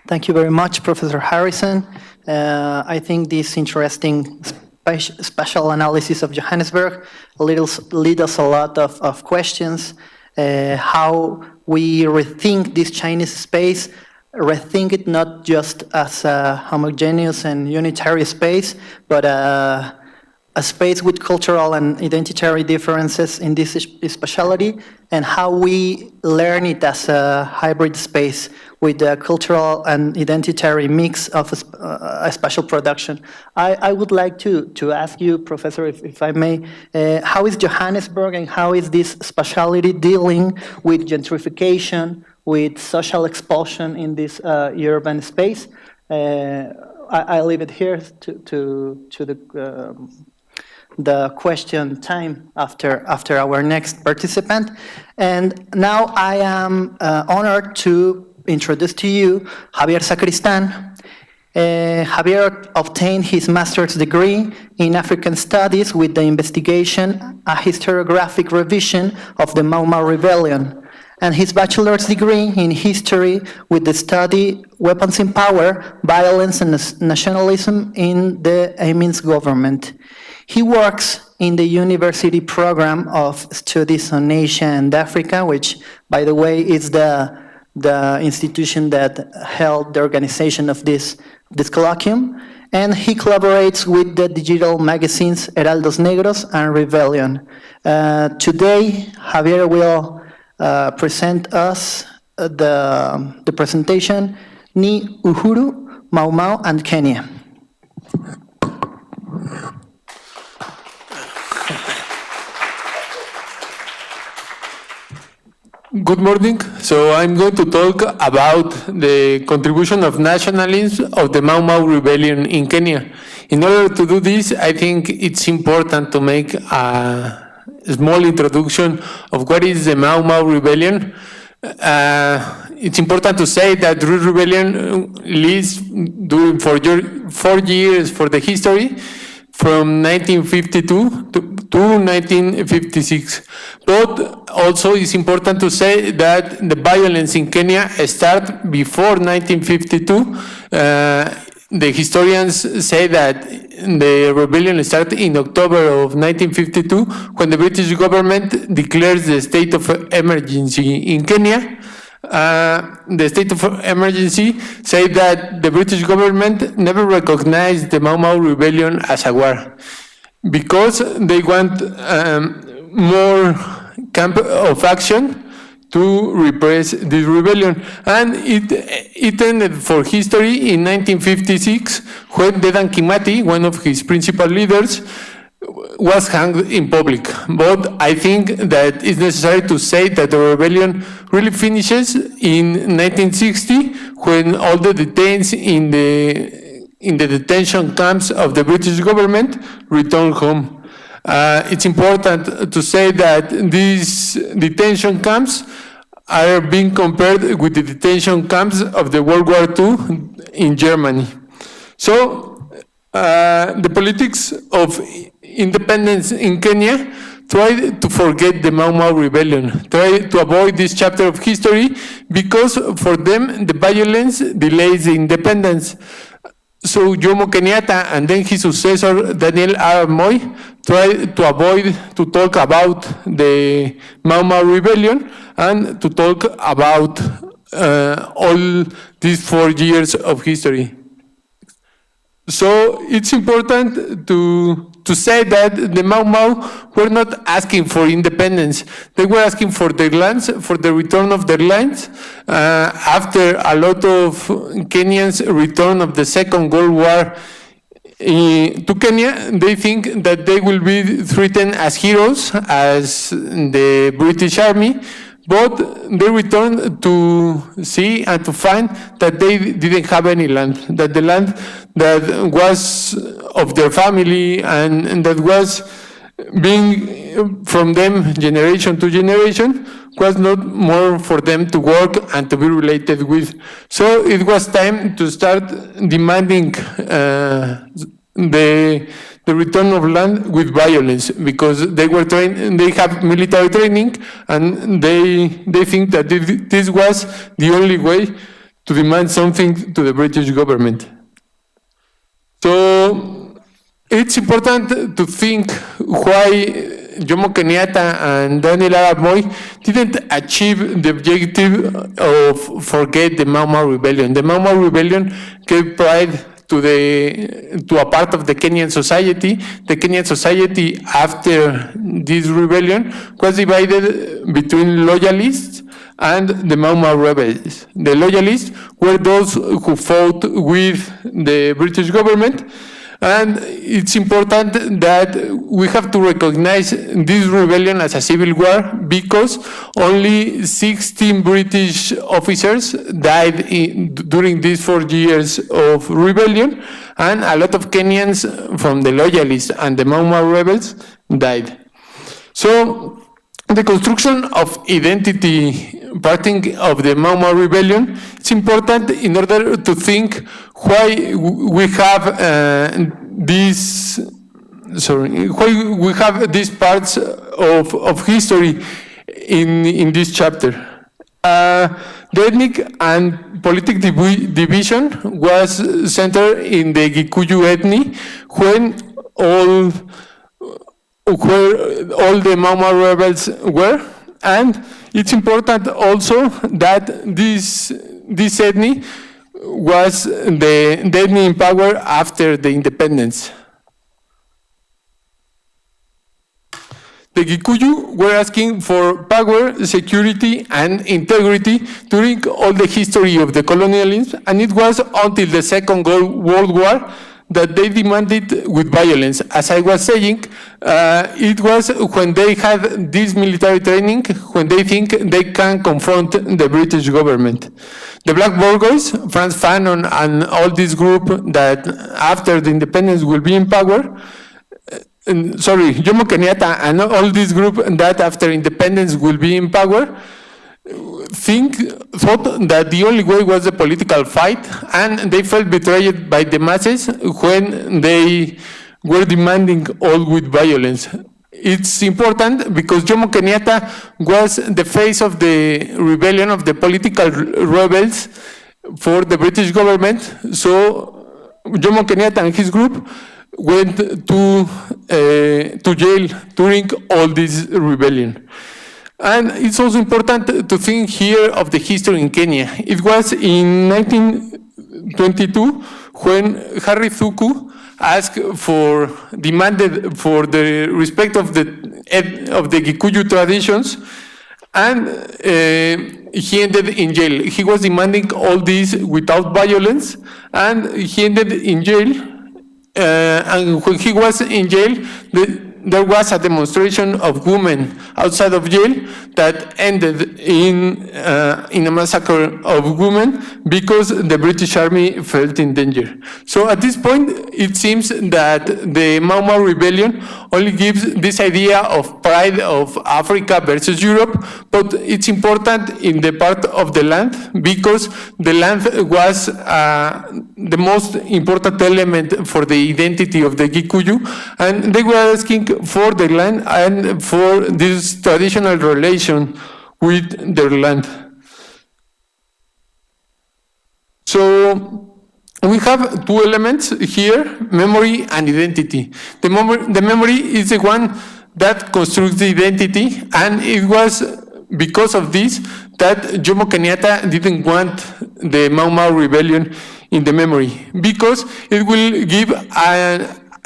Thank you very much, Professor Harrison. I think this interesting special analysis of Johannesburg lead us a lot of questions. How we rethink this Chinese space, rethink it not just as a homogeneous and unitary space, but a space with cultural and identitary differences in this speciality, and how we learn it as a hybrid space with a cultural and identitary mix of a special production. I would like to ask you, Professor, if I may, how is Johannesburg and how is this speciality dealing with gentrification, with social expulsion in this urban space? I leave it here to the question time after our next participant. And now I am honored to introduce to you Javier Sacristan. Javier obtained his master's degree in African Studies with the investigation, a historiographic revision of the Mau Mau Rebellion, and his bachelor's degree in history with the study Weapons in Power, Violence and Nationalism in the Amin's Government. He works in the university program of studies on Asia and Africa, which, by the way, is the institution that held the organization of this colloquium. And he collaborates with the digital magazines Heraldos Negros and Rebellion. Today, Javier will present us the presentation Ni Uhuru, Mau Mau, and Kenya. Good morning. So I'm going to talk about the contribution of nationalism of the Mau Mau Rebellion in Kenya. In order to do this, I think it's important to make a small introduction of what is the Mau Mau Rebellion. It's important to say that the rebellion lives during 4 years for the history, from 1952 to 1956. But also it's important to say that the violence in Kenya started before 1952. The historians say that the rebellion started in October of 1952 when the British government declares the state of emergency in Kenya. The state of emergency say that the British government never recognized the Mau Mau rebellion as a war because they want more camp of action to repress this rebellion. And it ended for history in 1956 when Dedan Kimati, one of his principal leaders, was hanged in public. But I think that it's necessary to say that the rebellion really finishes in 1960 when all the detainees in the detention camps of the British government returned home. It's important to say that these detention camps are being compared with the detention camps of the World War II in Germany. So the politics of independence in Kenya try to forget the Mau Mau rebellion, try to avoid this chapter of history because for them the violence delays the independence. So Jomo Kenyatta and then his successor Daniel Arap Moi tried to avoid to talk about the Mau Mau rebellion and to talk about all these 4 years of history. So it's important to say that the Mau Mau were not asking for independence. They were asking for their lands, for the return of their lands. After a lot of Kenyans return of the Second World War to Kenya, they think that they will be treated as heroes, as the British Army, but they returned to see and to find that they didn't have any land, that the land that was of their family and that was being from them generation to generation was not more for them to work and to be related with. So it was time to start demanding the return of land with violence, because they were trained, they have military training, and they think that this was the only way to demand something to the British government. So it's important to think why Jomo Kenyatta and Daniel Arap Moi didn't achieve the objective of forget the Mau Mau rebellion. The Mau Mau rebellion gave pride to a part of the Kenyan society. The Kenyan society after this rebellion was divided between loyalists and the Mau Mau rebels. The loyalists were those who fought with the British government, and it's important that we have to recognize this rebellion as a civil war because only 16 British officers died during these 4 years of rebellion, and a lot of Kenyans from the loyalists and the Mau Mau rebels died. So the construction of identity parting of the Mau Mau rebellion, it's important in order to think why we have these parts of history in this chapter. The ethnic and political division was centered in the Gikuyu ethnic when all the Mau Mau rebels were, and it's important also that this ethnic was the ethnic in power after the independence. The Gikuyu were asking for power, security, and integrity during all the history of the colonialism, and it was until the Second World War that they demanded with violence. As I was saying, it was when they had this military training, when they think they can confront the British government. The Black Burghers, Franz Fanon, and all this group that after the independence will be in power, Jomo Kenyatta and all this group that after independence will be in power, thought that the only way was a political fight, and they felt betrayed by the masses when they were demanding all with violence. It's important because Jomo Kenyatta was the face of the rebellion, of the political rebels for the British government. So Jomo Kenyatta and his group went to jail during all this rebellion. And it's also important to think here of the history in Kenya. It was in 1922 when Harry Thuku demanded for the respect of the Gikuyu traditions, and he ended in jail. He was demanding all this without violence, and he ended in jail. And when he was in jail, there was a demonstration of women outside of jail that ended in a massacre of women because the British Army felt in danger. So at this point, it seems that the Mau Mau rebellion only gives this idea of pride of Africa versus Europe, but it's important in the part of the land because the land was the most important element for the identity of the Gikuyu, and they were asking for the land and for this traditional relation with their land. So we have two elements here, memory and identity. The memory is the one that constructs the identity, and it was because of this that Jomo Kenyatta didn't want the Mau Mau rebellion in the memory, because it will give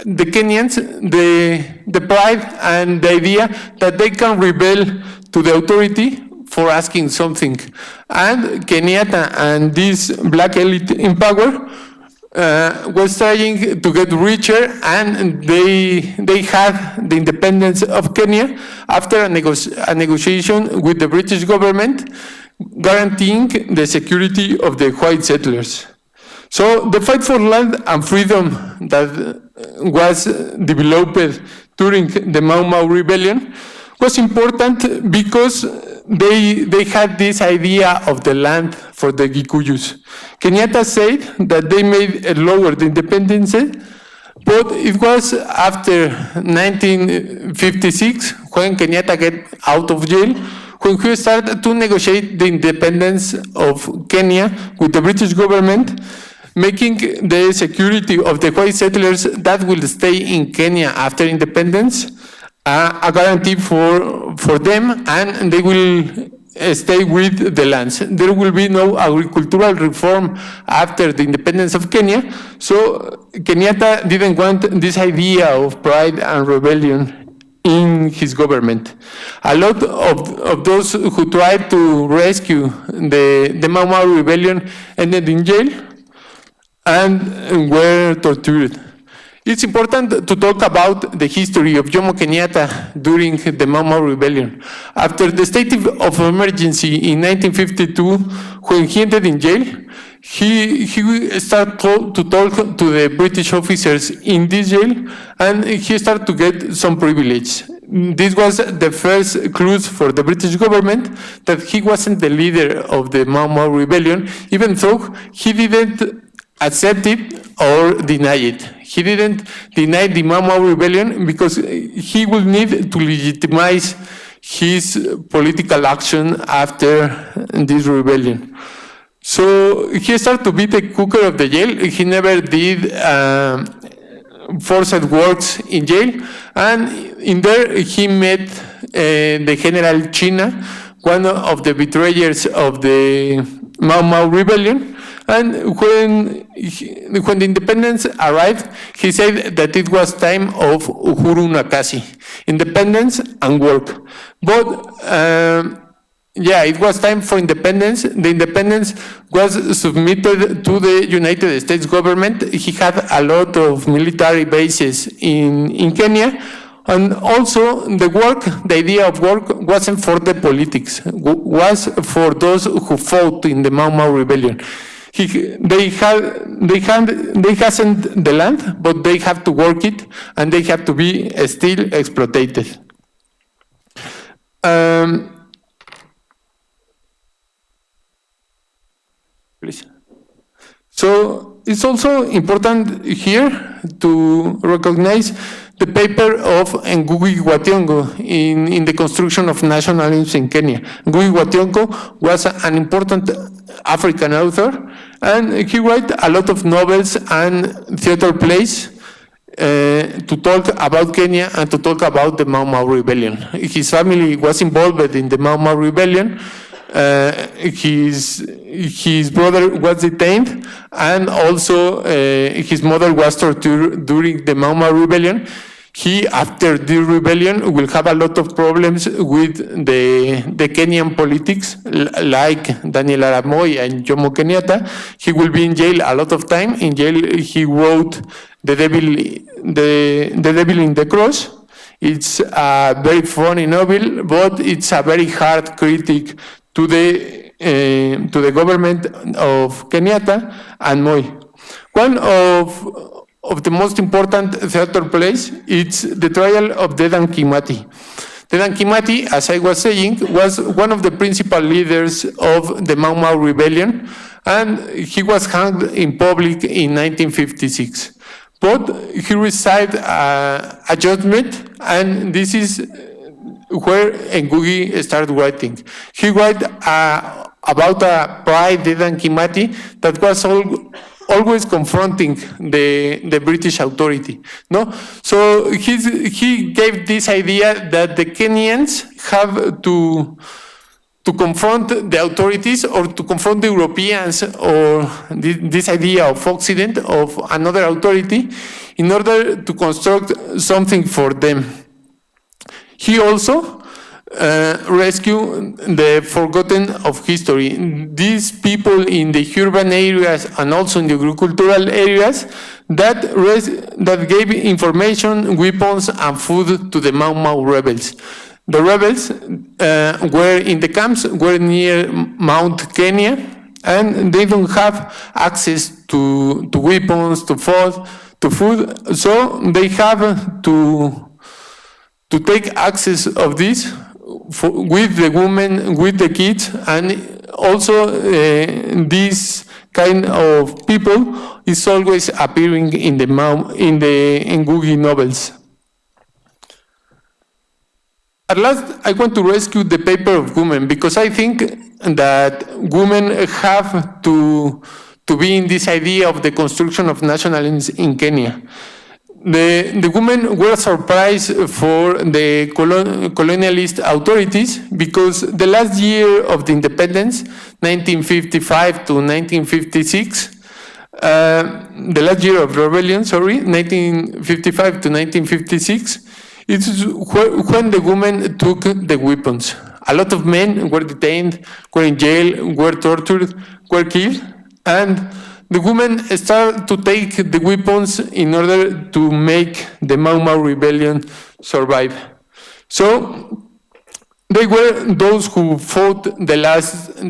the Kenyans the pride and the idea that they can rebel to the authority for asking something. And Kenyatta and this black elite in power was trying to get richer, and they had the independence of Kenya after a negotiation with the British government guaranteeing the security of the white settlers. So the fight for land and freedom that was developed during the Mau Mau rebellion was important because they had this idea of the land for the Gikuyus. Kenyatta said that they made a lower the independence, but it was after 1956 when Kenyatta get out of jail, when he started to negotiate the independence of Kenya with the British government, making the security of the white settlers that will stay in Kenya after independence a guarantee for them, and they will stay with the lands. There will be no agricultural reform after the independence of Kenya, so Kenyatta didn't want this idea of pride and rebellion in his government. A lot of those who tried to rescue the Mau Mau rebellion ended in jail and were tortured. It's important to talk about the history of Jomo Kenyatta during the Mau Mau rebellion. After the state of emergency in 1952, when he entered in jail, he started to talk to the British officers in this jail, and he started to get some privilege. This was the first clues for the British government that he wasn't the leader of the Mau Mau rebellion, even though he didn't accept it or deny it. He didn't deny the Mau Mau rebellion because he will need to legitimize his political action after this rebellion. So he started to be the cooker of the jail. He never did forced works in jail, and in there he met the General China, one of the betrayers of the Mau Mau rebellion. And when the independence arrived, he said that it was time of Uhuru Nakasi, independence and work. But it was time for independence. The independence was submitted to the United States government. He had a lot of military bases in Kenya. And also the idea of work wasn't for the politics, was for those who fought in the Mau Mau rebellion. They hasn't the land, but they have to work it, and they have to be still exploited. Please. So it's also important here to recognize the paper of Ngugi wa Thiong'o in the construction of nationalism in Kenya. Ngugi wa Thiong'o was an important African author, and he wrote a lot of novels and theater plays to talk about Kenya and to talk about the Mau Mau rebellion. His family was involved in the Mau Mau rebellion. His brother was detained, and also his mother was tortured during the Mau Mau rebellion. He, after the rebellion, will have a lot of problems with the Kenyan politics, like Daniel Arap Moi and Jomo Kenyatta. He will be in jail a lot of time. In jail, he wrote The Devil in the Cross. It's a very funny novel, but it's a very hard critic to the government of Kenyatta and Moi. One of the most important theater plays is the trial of Dedan Kimathi. Dedan Kimathi, as I was saying, was one of the principal leaders of the Mau Mau rebellion, and he was hanged in public in 1956. But he received a judgment, and this is where Ngugi started writing. He wrote about a pride, Dedan Kimathi, that was always confronting the British authority. No, so he gave this idea that the Kenyans have to confront the authorities or to confront the Europeans or this idea of Occident, of another authority, in order to construct something for them. He also rescued the forgotten of history. These people in the urban areas and also in the agricultural areas that gave information, weapons, and food to the Mau Mau rebels. The rebels were in the camps, were near Mount Kenya, and they don't have access to weapons, to food, so they have to take access of this with the women, with the kids, and also this kind of people is always appearing in the Ngugi novels. At last, I want to rescue the paper of women, because I think that women have to be in this idea of the construction of nationalism in Kenya. The women were surprised for the colonialist authorities, because the last year of the independence, 1955 to 1956, the last year of rebellion, 1955 to 1956, it's when the women took the weapons. A lot of men were detained, were in jail, were tortured, were killed, and the women started to take the weapons in order to make the Mau Mau rebellion survive. So they were those who fought the last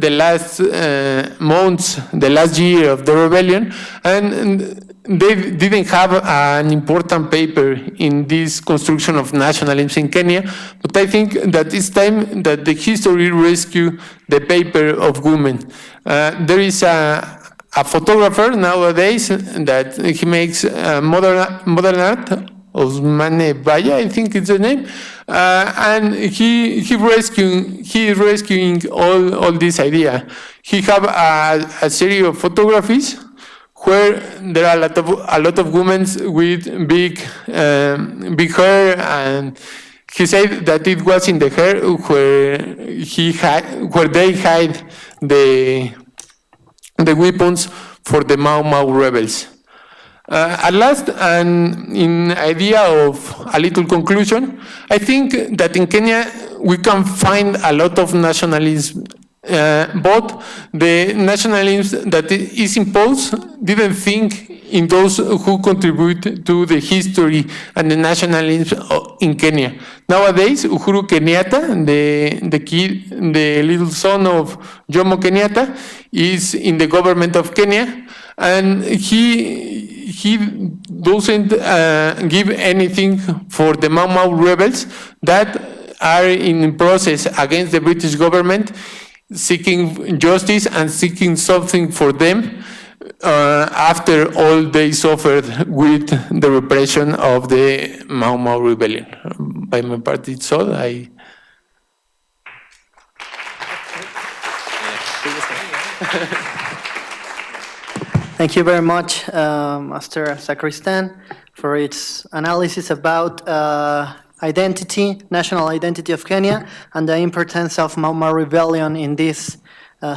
months, the last year of the rebellion, and they didn't have an important paper in this construction of nationalism in Kenya, but I think that it's time that the history rescue the paper of women. There is a photographer nowadays that he makes modern art, Osmane Baya, I think it's the name, and he is rescuing all this idea. He have a series of photographies where there are a lot of women with big hair, and he said that it was in the hair where they hide the weapons for the Mau Mau rebels. At last, and in idea of a little conclusion, I think that in Kenya we can find a lot of nationalism, but the nationalism that is imposed didn't think in those who contribute to the history and the nationalism in Kenya. Nowadays, Uhuru Kenyatta, the little son of Jomo Kenyatta, is in the government of Kenya, and he doesn't give anything for the Mau Mau rebels that are in process against the British government, seeking justice and seeking something for them after all they suffered with the repression of the Mau Mau rebellion. By my part, it's all. Thank you very much, Master Sacristan, for its analysis about identity, national identity of Kenya, and the importance of Mau Mau rebellion in this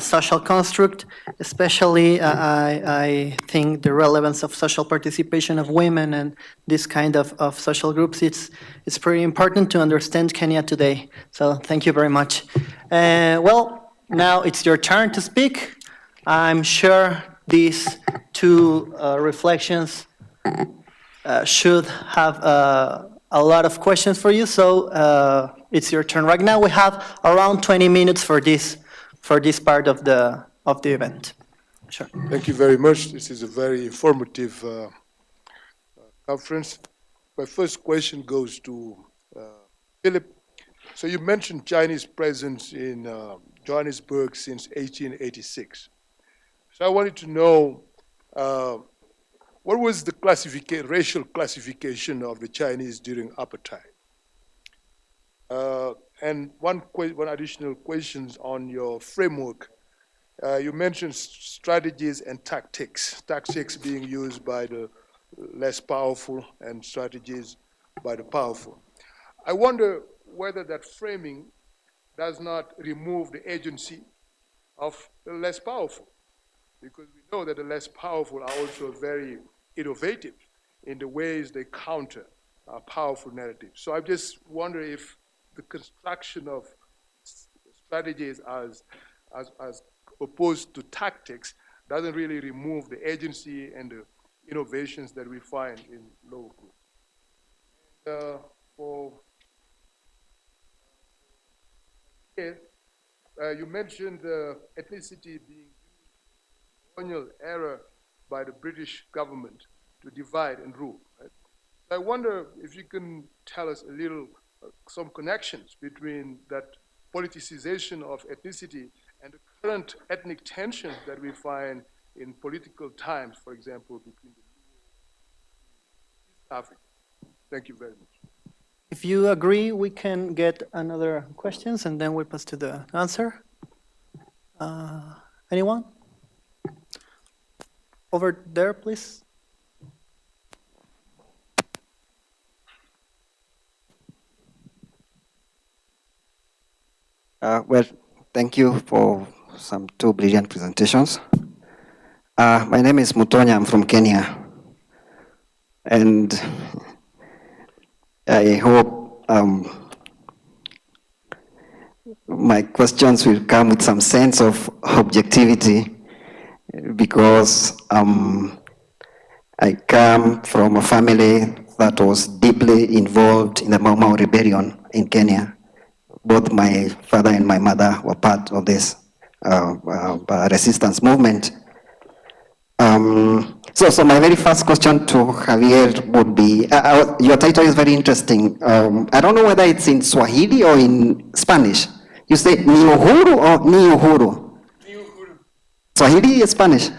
social construct. Especially, I think the relevance of social participation of women and this kind of social groups, it's pretty important to understand Kenya today. So thank you very much. Well, now it's your turn to speak. I'm sure these two reflections should have a a lot of questions for you, so it's your turn. Right now we have around 20 minutes for this part of the event. Sure. Thank you very much. This is a very informative conference. My first question goes to Philip. So you mentioned Chinese presence in Johannesburg since 1886. So I wanted to know what was the racial classification of the Chinese during apartheid? And one additional question on your framework. You mentioned strategies and tactics being used by the less powerful and strategies by the powerful. I wonder whether that framing does not remove the agency of the less powerful, because we know that the less powerful are also very innovative in the ways they counter powerful narratives. So I just wonder if the construction of strategies as opposed to tactics doesn't really remove the agency and the innovations that we find in lower groups. You mentioned ethnicity being used in the colonial era by the British government to divide and rule. Right? I wonder if you can tell us a little, some connections between that politicization of ethnicity and the current ethnic tensions that we find in political times, for example, between the East Africa. Thank you very much. If you agree, we can get another questions and then we'll pass to the answer. Anyone? Over there, please. Well, thank you for some two brilliant presentations. My name is Mutonya, I'm from Kenya. And I hope my questions will come with some sense of objectivity, because I come from a family that was deeply involved in the Mau Mau rebellion in Kenya. Both my father and my mother were part of this resistance movement. So my very first question to Javier would be, your title is very interesting. I don't know whether it's in Swahili or in Spanish. You say ni uhuru or ni uhuru? Ni uhuru. Swahili or Spanish?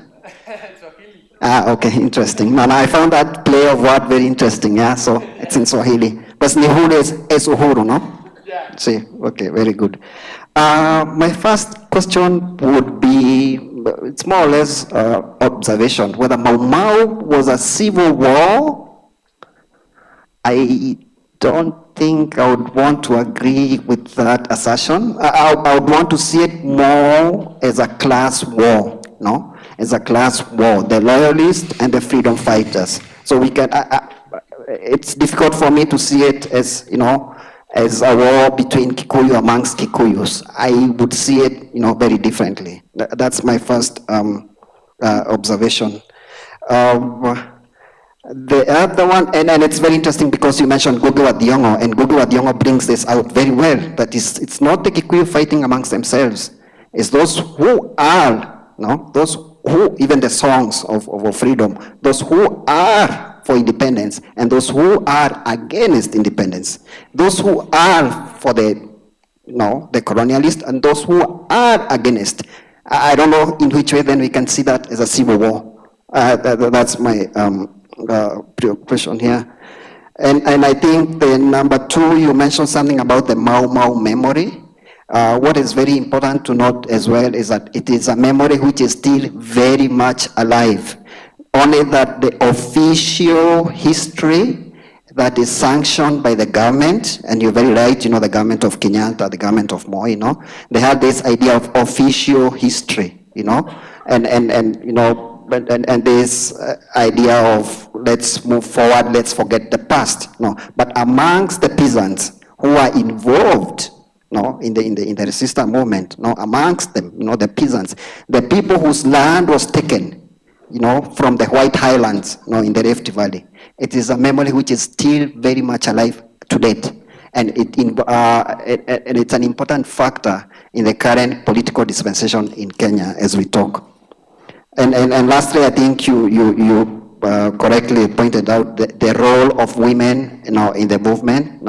Swahili. Okay, interesting. No, I found that play of word very interesting, yeah, so it's in Swahili. But ni uhuru is uhuru, no? Yeah. See, okay, very good. My first question would be, it's more or less observation, whether Mau Mau was a civil war. I don't think I would want to agree with that assertion. I would want to see it more as a class war, no? As a class war, the loyalists and the freedom fighters. So we can, it's difficult for me to see it as, you know, as a war between Kikuyu amongst Kikuyus. I would see it, you know, very differently. That's my first observation. The other one, and it's very interesting because you mentioned Ngugi wa Thiong'o, and Ngugi wa Thiong'o brings this out very well, that it's not the Kikuyu fighting amongst themselves, it's those who are, no, those who, even the songs of freedom, those who are for independence and those who are against independence, those who are for the colonialist and those who are against. I don't know in which way then we can see that as a civil war. That's my preoccupation here. And I think the number two, you mentioned something about the Mau Mau memory. What is very important to note as well is that it is a memory which is still very much alive. Only that the official history that is sanctioned by the government, and you're very right, you know, the government of Kenyatta, the government of Moi, you know, they have this idea of official history, you know, and you know, and this idea of let's move forward, let's forget the past, no. But amongst the peasants who are involved, no, in the resistance movement, no, amongst them, you know, the peasants, the people whose land was taken from the White Highlands, in the Rift Valley. It is a memory which is still very much alive to date. And it's an important factor in the current political dispensation in Kenya as we talk. And lastly, I think you correctly pointed out the role of women, in the movement.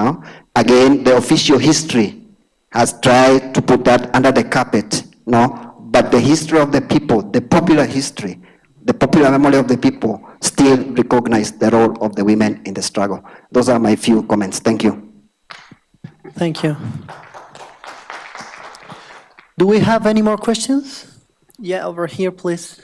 Again, the official history has tried to put that under the carpet. But the history of the people, the popular history, the popular memory of the people, still recognize the role of the women in the struggle. Those are my few comments. Thank you. Thank you. Do we have any more questions? Yeah, over here, please.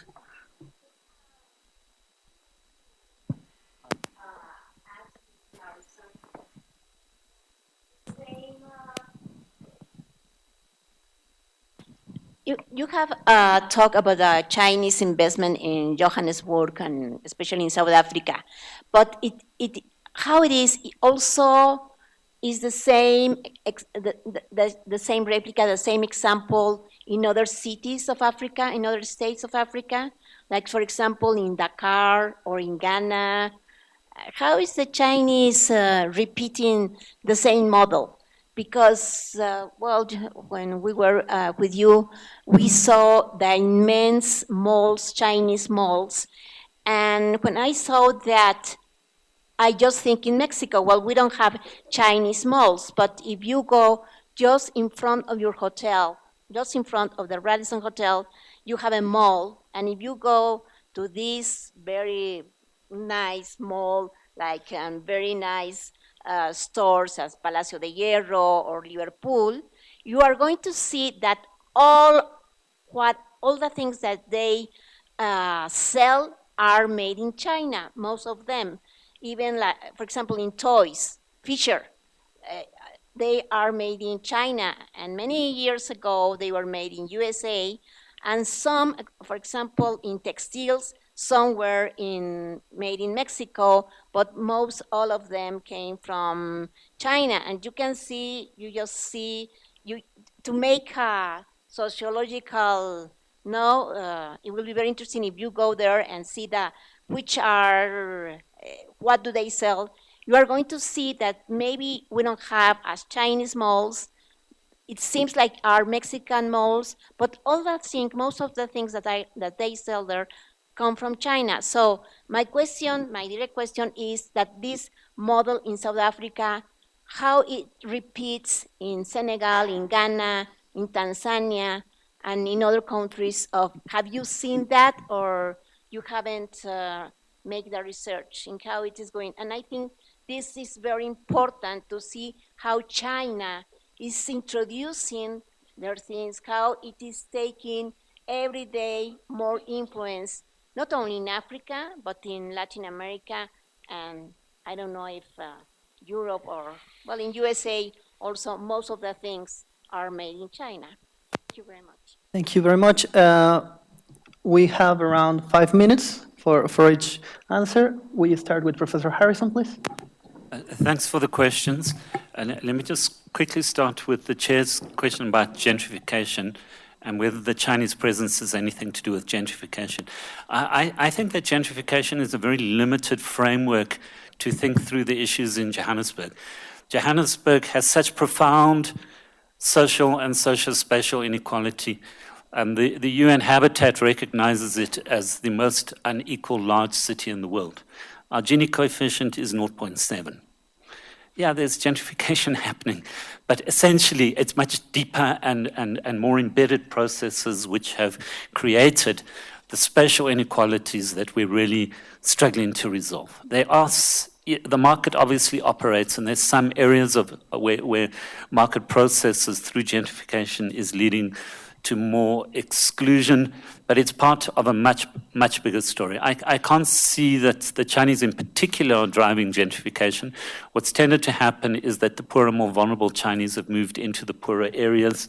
You have talked about Chinese investment in Johannesburg and especially in South Africa, but how it is also is the same the same replica, the same example in other cities of Africa, in other states of Africa, like for example in Dakar or in Ghana. How is the Chinese repeating the same model? Because, well, when we were with you, we saw the immense malls, Chinese malls, and when I saw that, I just think in Mexico, well, we don't have Chinese malls, but if you go just in front of your hotel, just in front of the Radisson Hotel, you have a mall, and if you go to this very nice mall, like very nice stores as Palacio de Hierro or Liverpool, you are going to see that all the things that they sell are made in China, most of them. Even like, for example, in toys, Fisher, they are made in China, and many years ago they were made in USA, and some, for example, in textiles, some were made in Mexico, but all of them came from China. And you can see, to make a sociological, it will be very interesting if you go there and see what do they sell. You are going to see that maybe we don't have as Chinese malls. It seems like our Mexican malls, but most of the things that they sell there come from China. So my direct question is that this model in South Africa, how it repeats in Senegal, in Ghana, in Tanzania, and in other countries. Have you seen that, or you haven't made the research in how it is going? And I think this is very important to see how China is introducing their things, how it is taking every day more influence, not only in Africa, but in Latin America, and I don't know if Europe well, in USA also, most of the things are made in China. Thank you very much. Thank you very much. We have around 5 minutes for each answer. We start with Professor Harrison, please. Thanks for the questions. Let me just quickly start with the chair's question about gentrification and whether the Chinese presence has anything to do with gentrification. I think that gentrification is a very limited framework to think through the issues in Johannesburg. Johannesburg has such profound social and socio-spatial inequality. The UN Habitat recognizes it as the most unequal large city in the world. Our Gini coefficient is 0.7. Yeah, there's gentrification happening, but essentially it's much deeper and more embedded processes which have created the spatial inequalities that we're really struggling to resolve. The market obviously operates, and there's some areas of where market processes through gentrification is leading to more exclusion, but it's part of a much, much bigger story. I can't see that the Chinese in particular are driving gentrification. What's tended to happen is that the poorer, more vulnerable Chinese have moved into the poorer areas.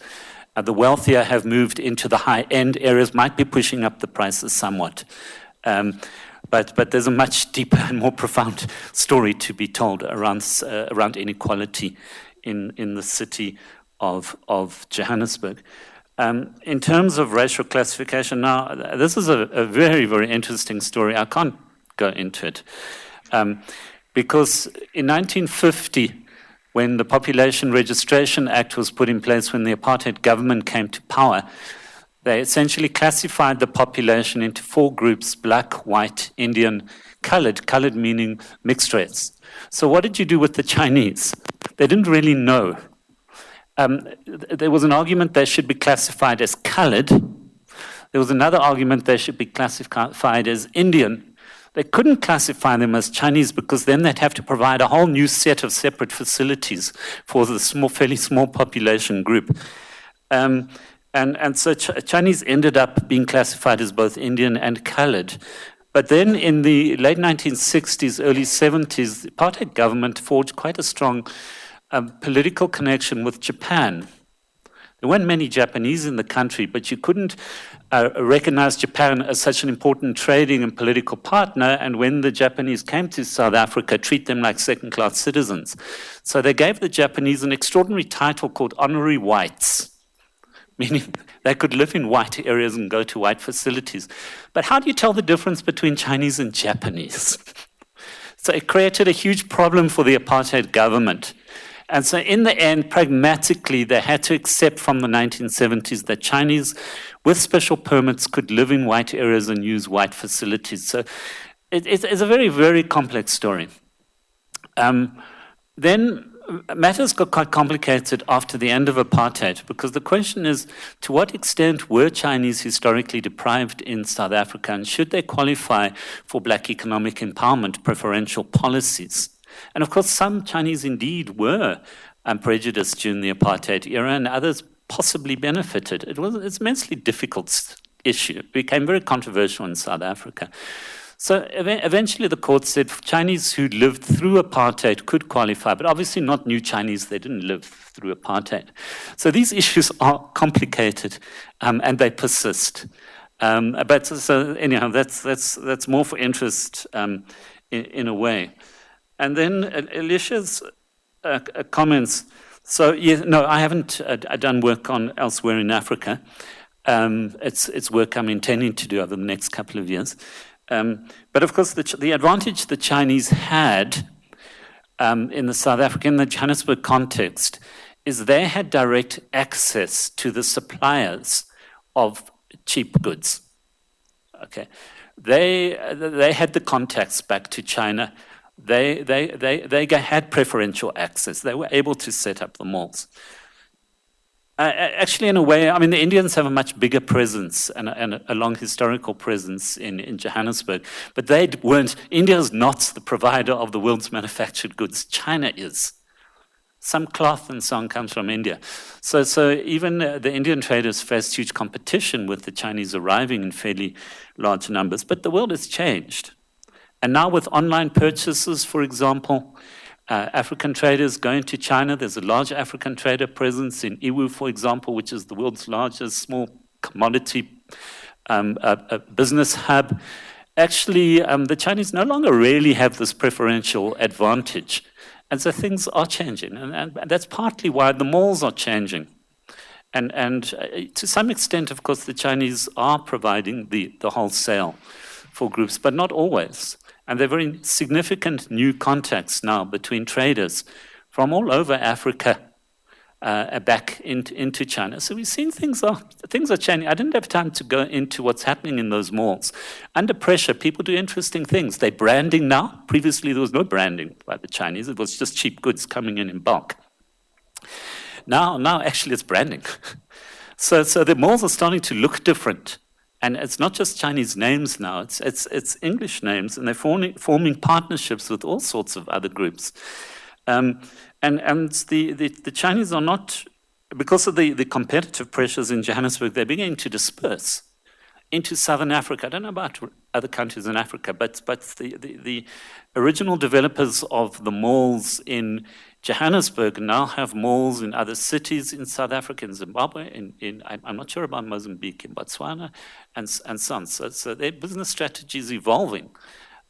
The wealthier have moved into the high-end areas, might be pushing up the prices somewhat. But there's a much deeper and more profound story to be told around inequality in the city of Johannesburg. In terms of racial classification, now, this is a very, very interesting story. I can't go into it. Because in 1950, when the Population Registration Act was put in place, when the apartheid government came to power, they essentially classified the population into 4 groups: black, white, Indian, colored meaning mixed race. So what did you do with the Chinese? They didn't really know. There was an argument they should be classified as colored. There was another argument they should be classified as Indian. They couldn't classify them as Chinese because then they'd have to provide a whole new set of separate facilities for the fairly small population group. And so Chinese ended up being classified as both Indian and colored. But then in the late 1960s, early 70s, the apartheid government forged quite a strong political connection with Japan. There weren't many Japanese in the country, but you couldn't recognize Japan as such an important trading and political partner, and when the Japanese came to South Africa, treat them like second-class citizens. So they gave the Japanese an extraordinary title called honorary whites, meaning they could live in white areas and go to white facilities. But how do you tell the difference between Chinese and Japanese? So it created a huge problem for the apartheid government. And so in the end, pragmatically, they had to accept from the 1970s that Chinese with special permits could live in white areas and use white facilities. So it's a very, very complex story. Then matters got quite complicated after the end of apartheid, because the question is, to what extent were Chinese historically deprived in South Africa, and should they qualify for black economic empowerment preferential policies? And of course, some Chinese indeed were prejudiced during the apartheid era, and others possibly benefited. It's an immensely difficult issue. It became very controversial in South Africa. So eventually the court said Chinese who lived through apartheid could qualify, but obviously not new Chinese. They didn't live through apartheid. So these issues are complicated, and they persist. But so anyhow, that's more for interest in a way. And then Alicia's comments. So no, I haven't done work on elsewhere in Africa. It's work I'm intending to do over the next couple of years. But of course, the advantage the Chinese had in the South African, in the Johannesburg context, is they had direct access to the suppliers of cheap goods. Okay, they had the contacts back to China. They had preferential access. They were able to set up the malls. Actually, in a way, I mean, the Indians have a much bigger presence and a long historical presence in Johannesburg, but they weren't. India is not the provider of the world's manufactured goods. China is. Some cloth and so on comes from India. So even the Indian traders faced huge competition with the Chinese arriving in fairly large numbers. But the world has changed. And now with online purchases, for example, African traders going to China, there's a large African trader presence in Iwu, for example, which is the world's largest small commodity business hub. Actually, the Chinese no longer really have this preferential advantage. And so things are changing. And that's partly why the malls are changing. And to some extent, of course, the Chinese are providing the wholesale for groups, but not always. And there are very significant new contacts now between traders from all over Africa back into China. So we've seen things are changing. I didn't have time to go into what's happening in those malls. Under pressure, people do interesting things. They're branding now. Previously, there was no branding by the Chinese. It was just cheap goods coming in bulk. Now actually, it's branding. So the malls are starting to look different. And it's not just Chinese names now, it's English names, and they're forming partnerships with all sorts of other groups. And the Chinese are not, because of the competitive pressures in Johannesburg, they're beginning to disperse into Southern Africa. I don't know about other countries in Africa, but the original developers of the malls in Johannesburg now have malls in other cities in South Africa, in Zimbabwe, I'm not sure about Mozambique, in Botswana, and so on. So their business strategy is evolving.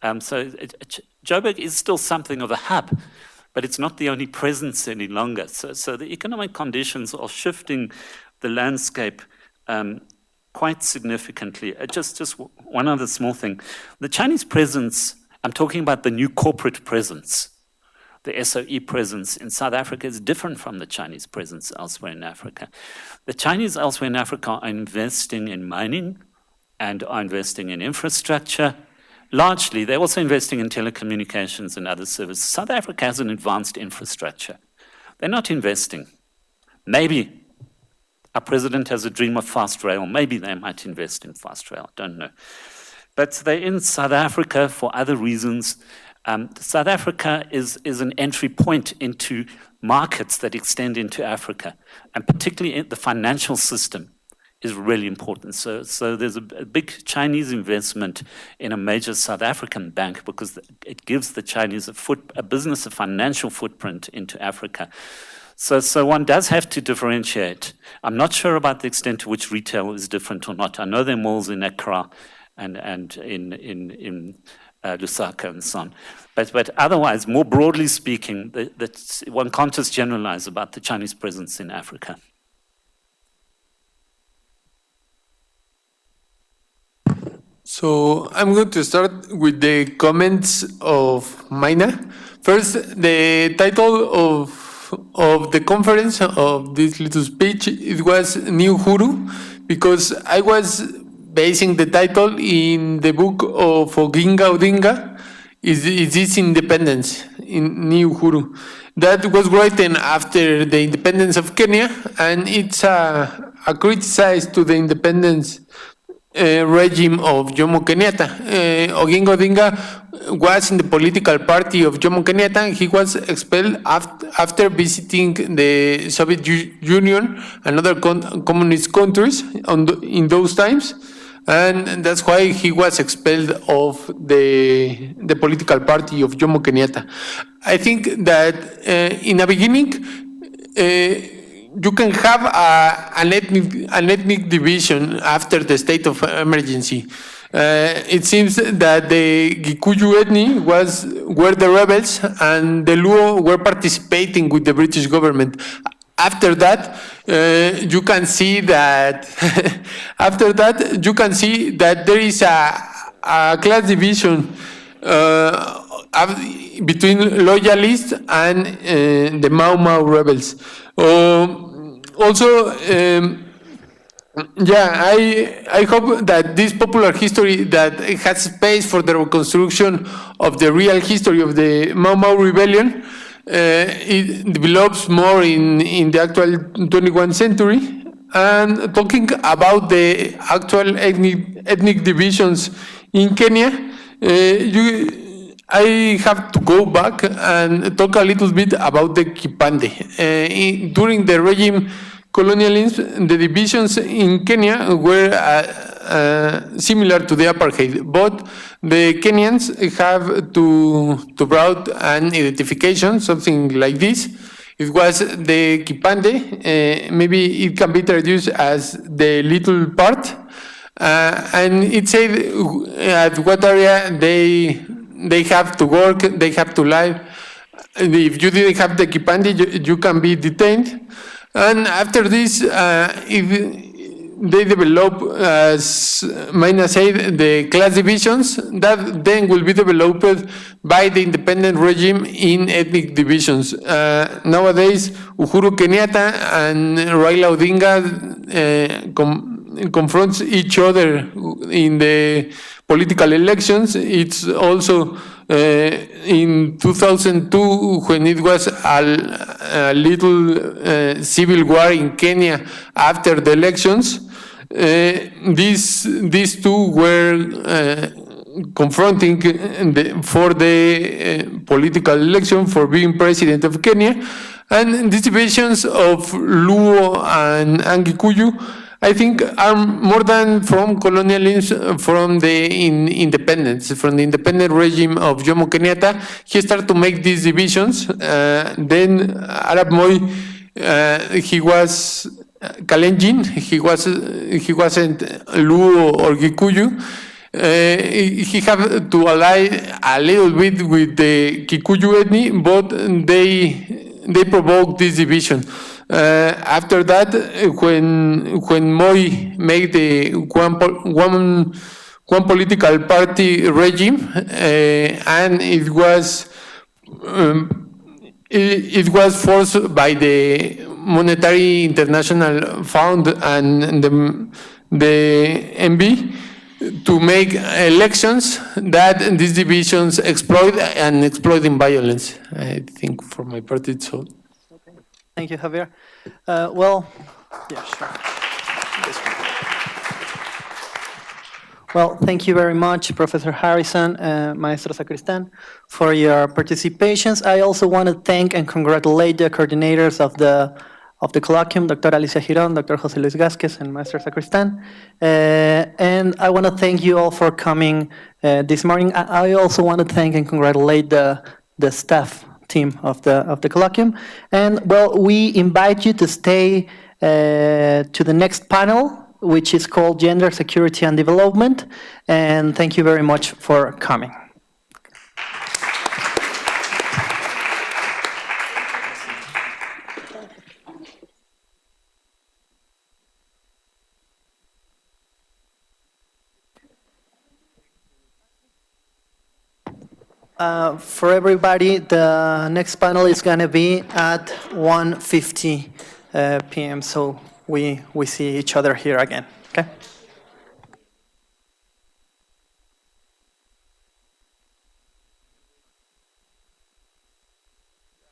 Joburg is still something of a hub, but it's not the only presence any longer. So the economic conditions are shifting the landscape quite significantly. Just one other small thing. The Chinese presence, I'm talking about the new corporate presence, the SOE presence in South Africa is different from the Chinese presence elsewhere in Africa. The Chinese elsewhere in Africa are investing in mining and are investing in infrastructure. Largely, they're also investing in telecommunications and other services. South Africa has an advanced infrastructure. They're not investing. Maybe our president has a dream of fast rail. Maybe they might invest in fast rail, don't know. But they're in South Africa for other reasons. South Africa is an entry point into markets that extend into Africa, and particularly the financial system is really important. So there's a big Chinese investment in a major South African bank because it gives the Chinese a business, a financial footprint into Africa. So one does have to differentiate. I'm not sure about the extent to which retail is different or not. I know there are malls in Accra and in Lusaka and so on. But otherwise, more broadly speaking, that one can't just generalize about the Chinese presence in Africa. So I'm going to start with the comments of Maina. First, the title of the conference of this little speech, it was New Huru, because I was basing the title in the book of Oginga Odinga, Is This Independence, in New Huru. That was written after the independence of Kenya, and it's a criticize to the independence regime of Jomo Kenyatta. Oginga Odinga was in the political party of Jomo Kenyatta. He was expelled after visiting the Soviet Union and other communist countries in those times, and that's why he was expelled of the political party of Jomo Kenyatta. I think that in the beginning, you can have an ethnic division after the state of emergency. It seems that the Gikuyu ethnic were the rebels, and the Luo were participating with the British government. After that, you can see that. After that, you can see that there is a class division between loyalists and the Mau Mau rebels. Also, I hope that this popular history that has space for the reconstruction of the real history of the Mau Mau rebellion, it develops more in the actual 21st century. And talking about the actual ethnic divisions in Kenya, I have to go back and talk a little bit about the Kipande. During the regime colonialism, the divisions in Kenya were similar to the apartheid, but the Kenyans have to brought an identification, something like this. It was the Kipande, maybe it can be traduced as the little part, and it said at what area they have to work, they have to live. If you didn't have the Kipande, you can be detained. And after this, if they develop, as Maina said, the class divisions, that then will be developed by the independent regime in ethnic divisions. Nowadays, Uhuru Kenyatta and Raila Odinga confronts each other in the political elections. It's also in 2002 when it was a little civil war in Kenya after the elections. These two were confronting for the political election for being president of Kenya, and these divisions of Luo and Gikuyu, I think, are more than from colonialism, from the independence, from the independent regime of Jomo Kenyatta. He started to make these divisions. Then Arab Moi, he was Kalenjin. He wasn't Luo or Gikuyu. He had to ally a little bit with the Kikuyu ethnic, but they provoked this division. After that, when Moi made the one political party regime, and it was forced by the Monetary International Fund and the MB to make elections that these divisions exploit in violence. I think for my part it's all. Thank you, Javier. Well, yeah, sure. Well, thank you very much, Professor Harrison, Maestro Sacristan, for your participations. I also want to thank and congratulate the coordinators of the colloquium, Dr. Alicia Giron, Dr. Jose Luis Gasquez, and Maestro Sacristan. And I want to thank you all for coming this morning. I also want to thank and congratulate the staff team of the colloquium. And well, we invite you to stay to the next panel, which is called Gender, Security and Development. And thank you very much for coming. For everybody, the next panel is going to be at 1:50 p.m. So we see each other here again. Okay.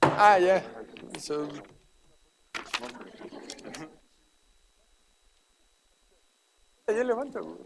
Yeah. So. Ya levanto.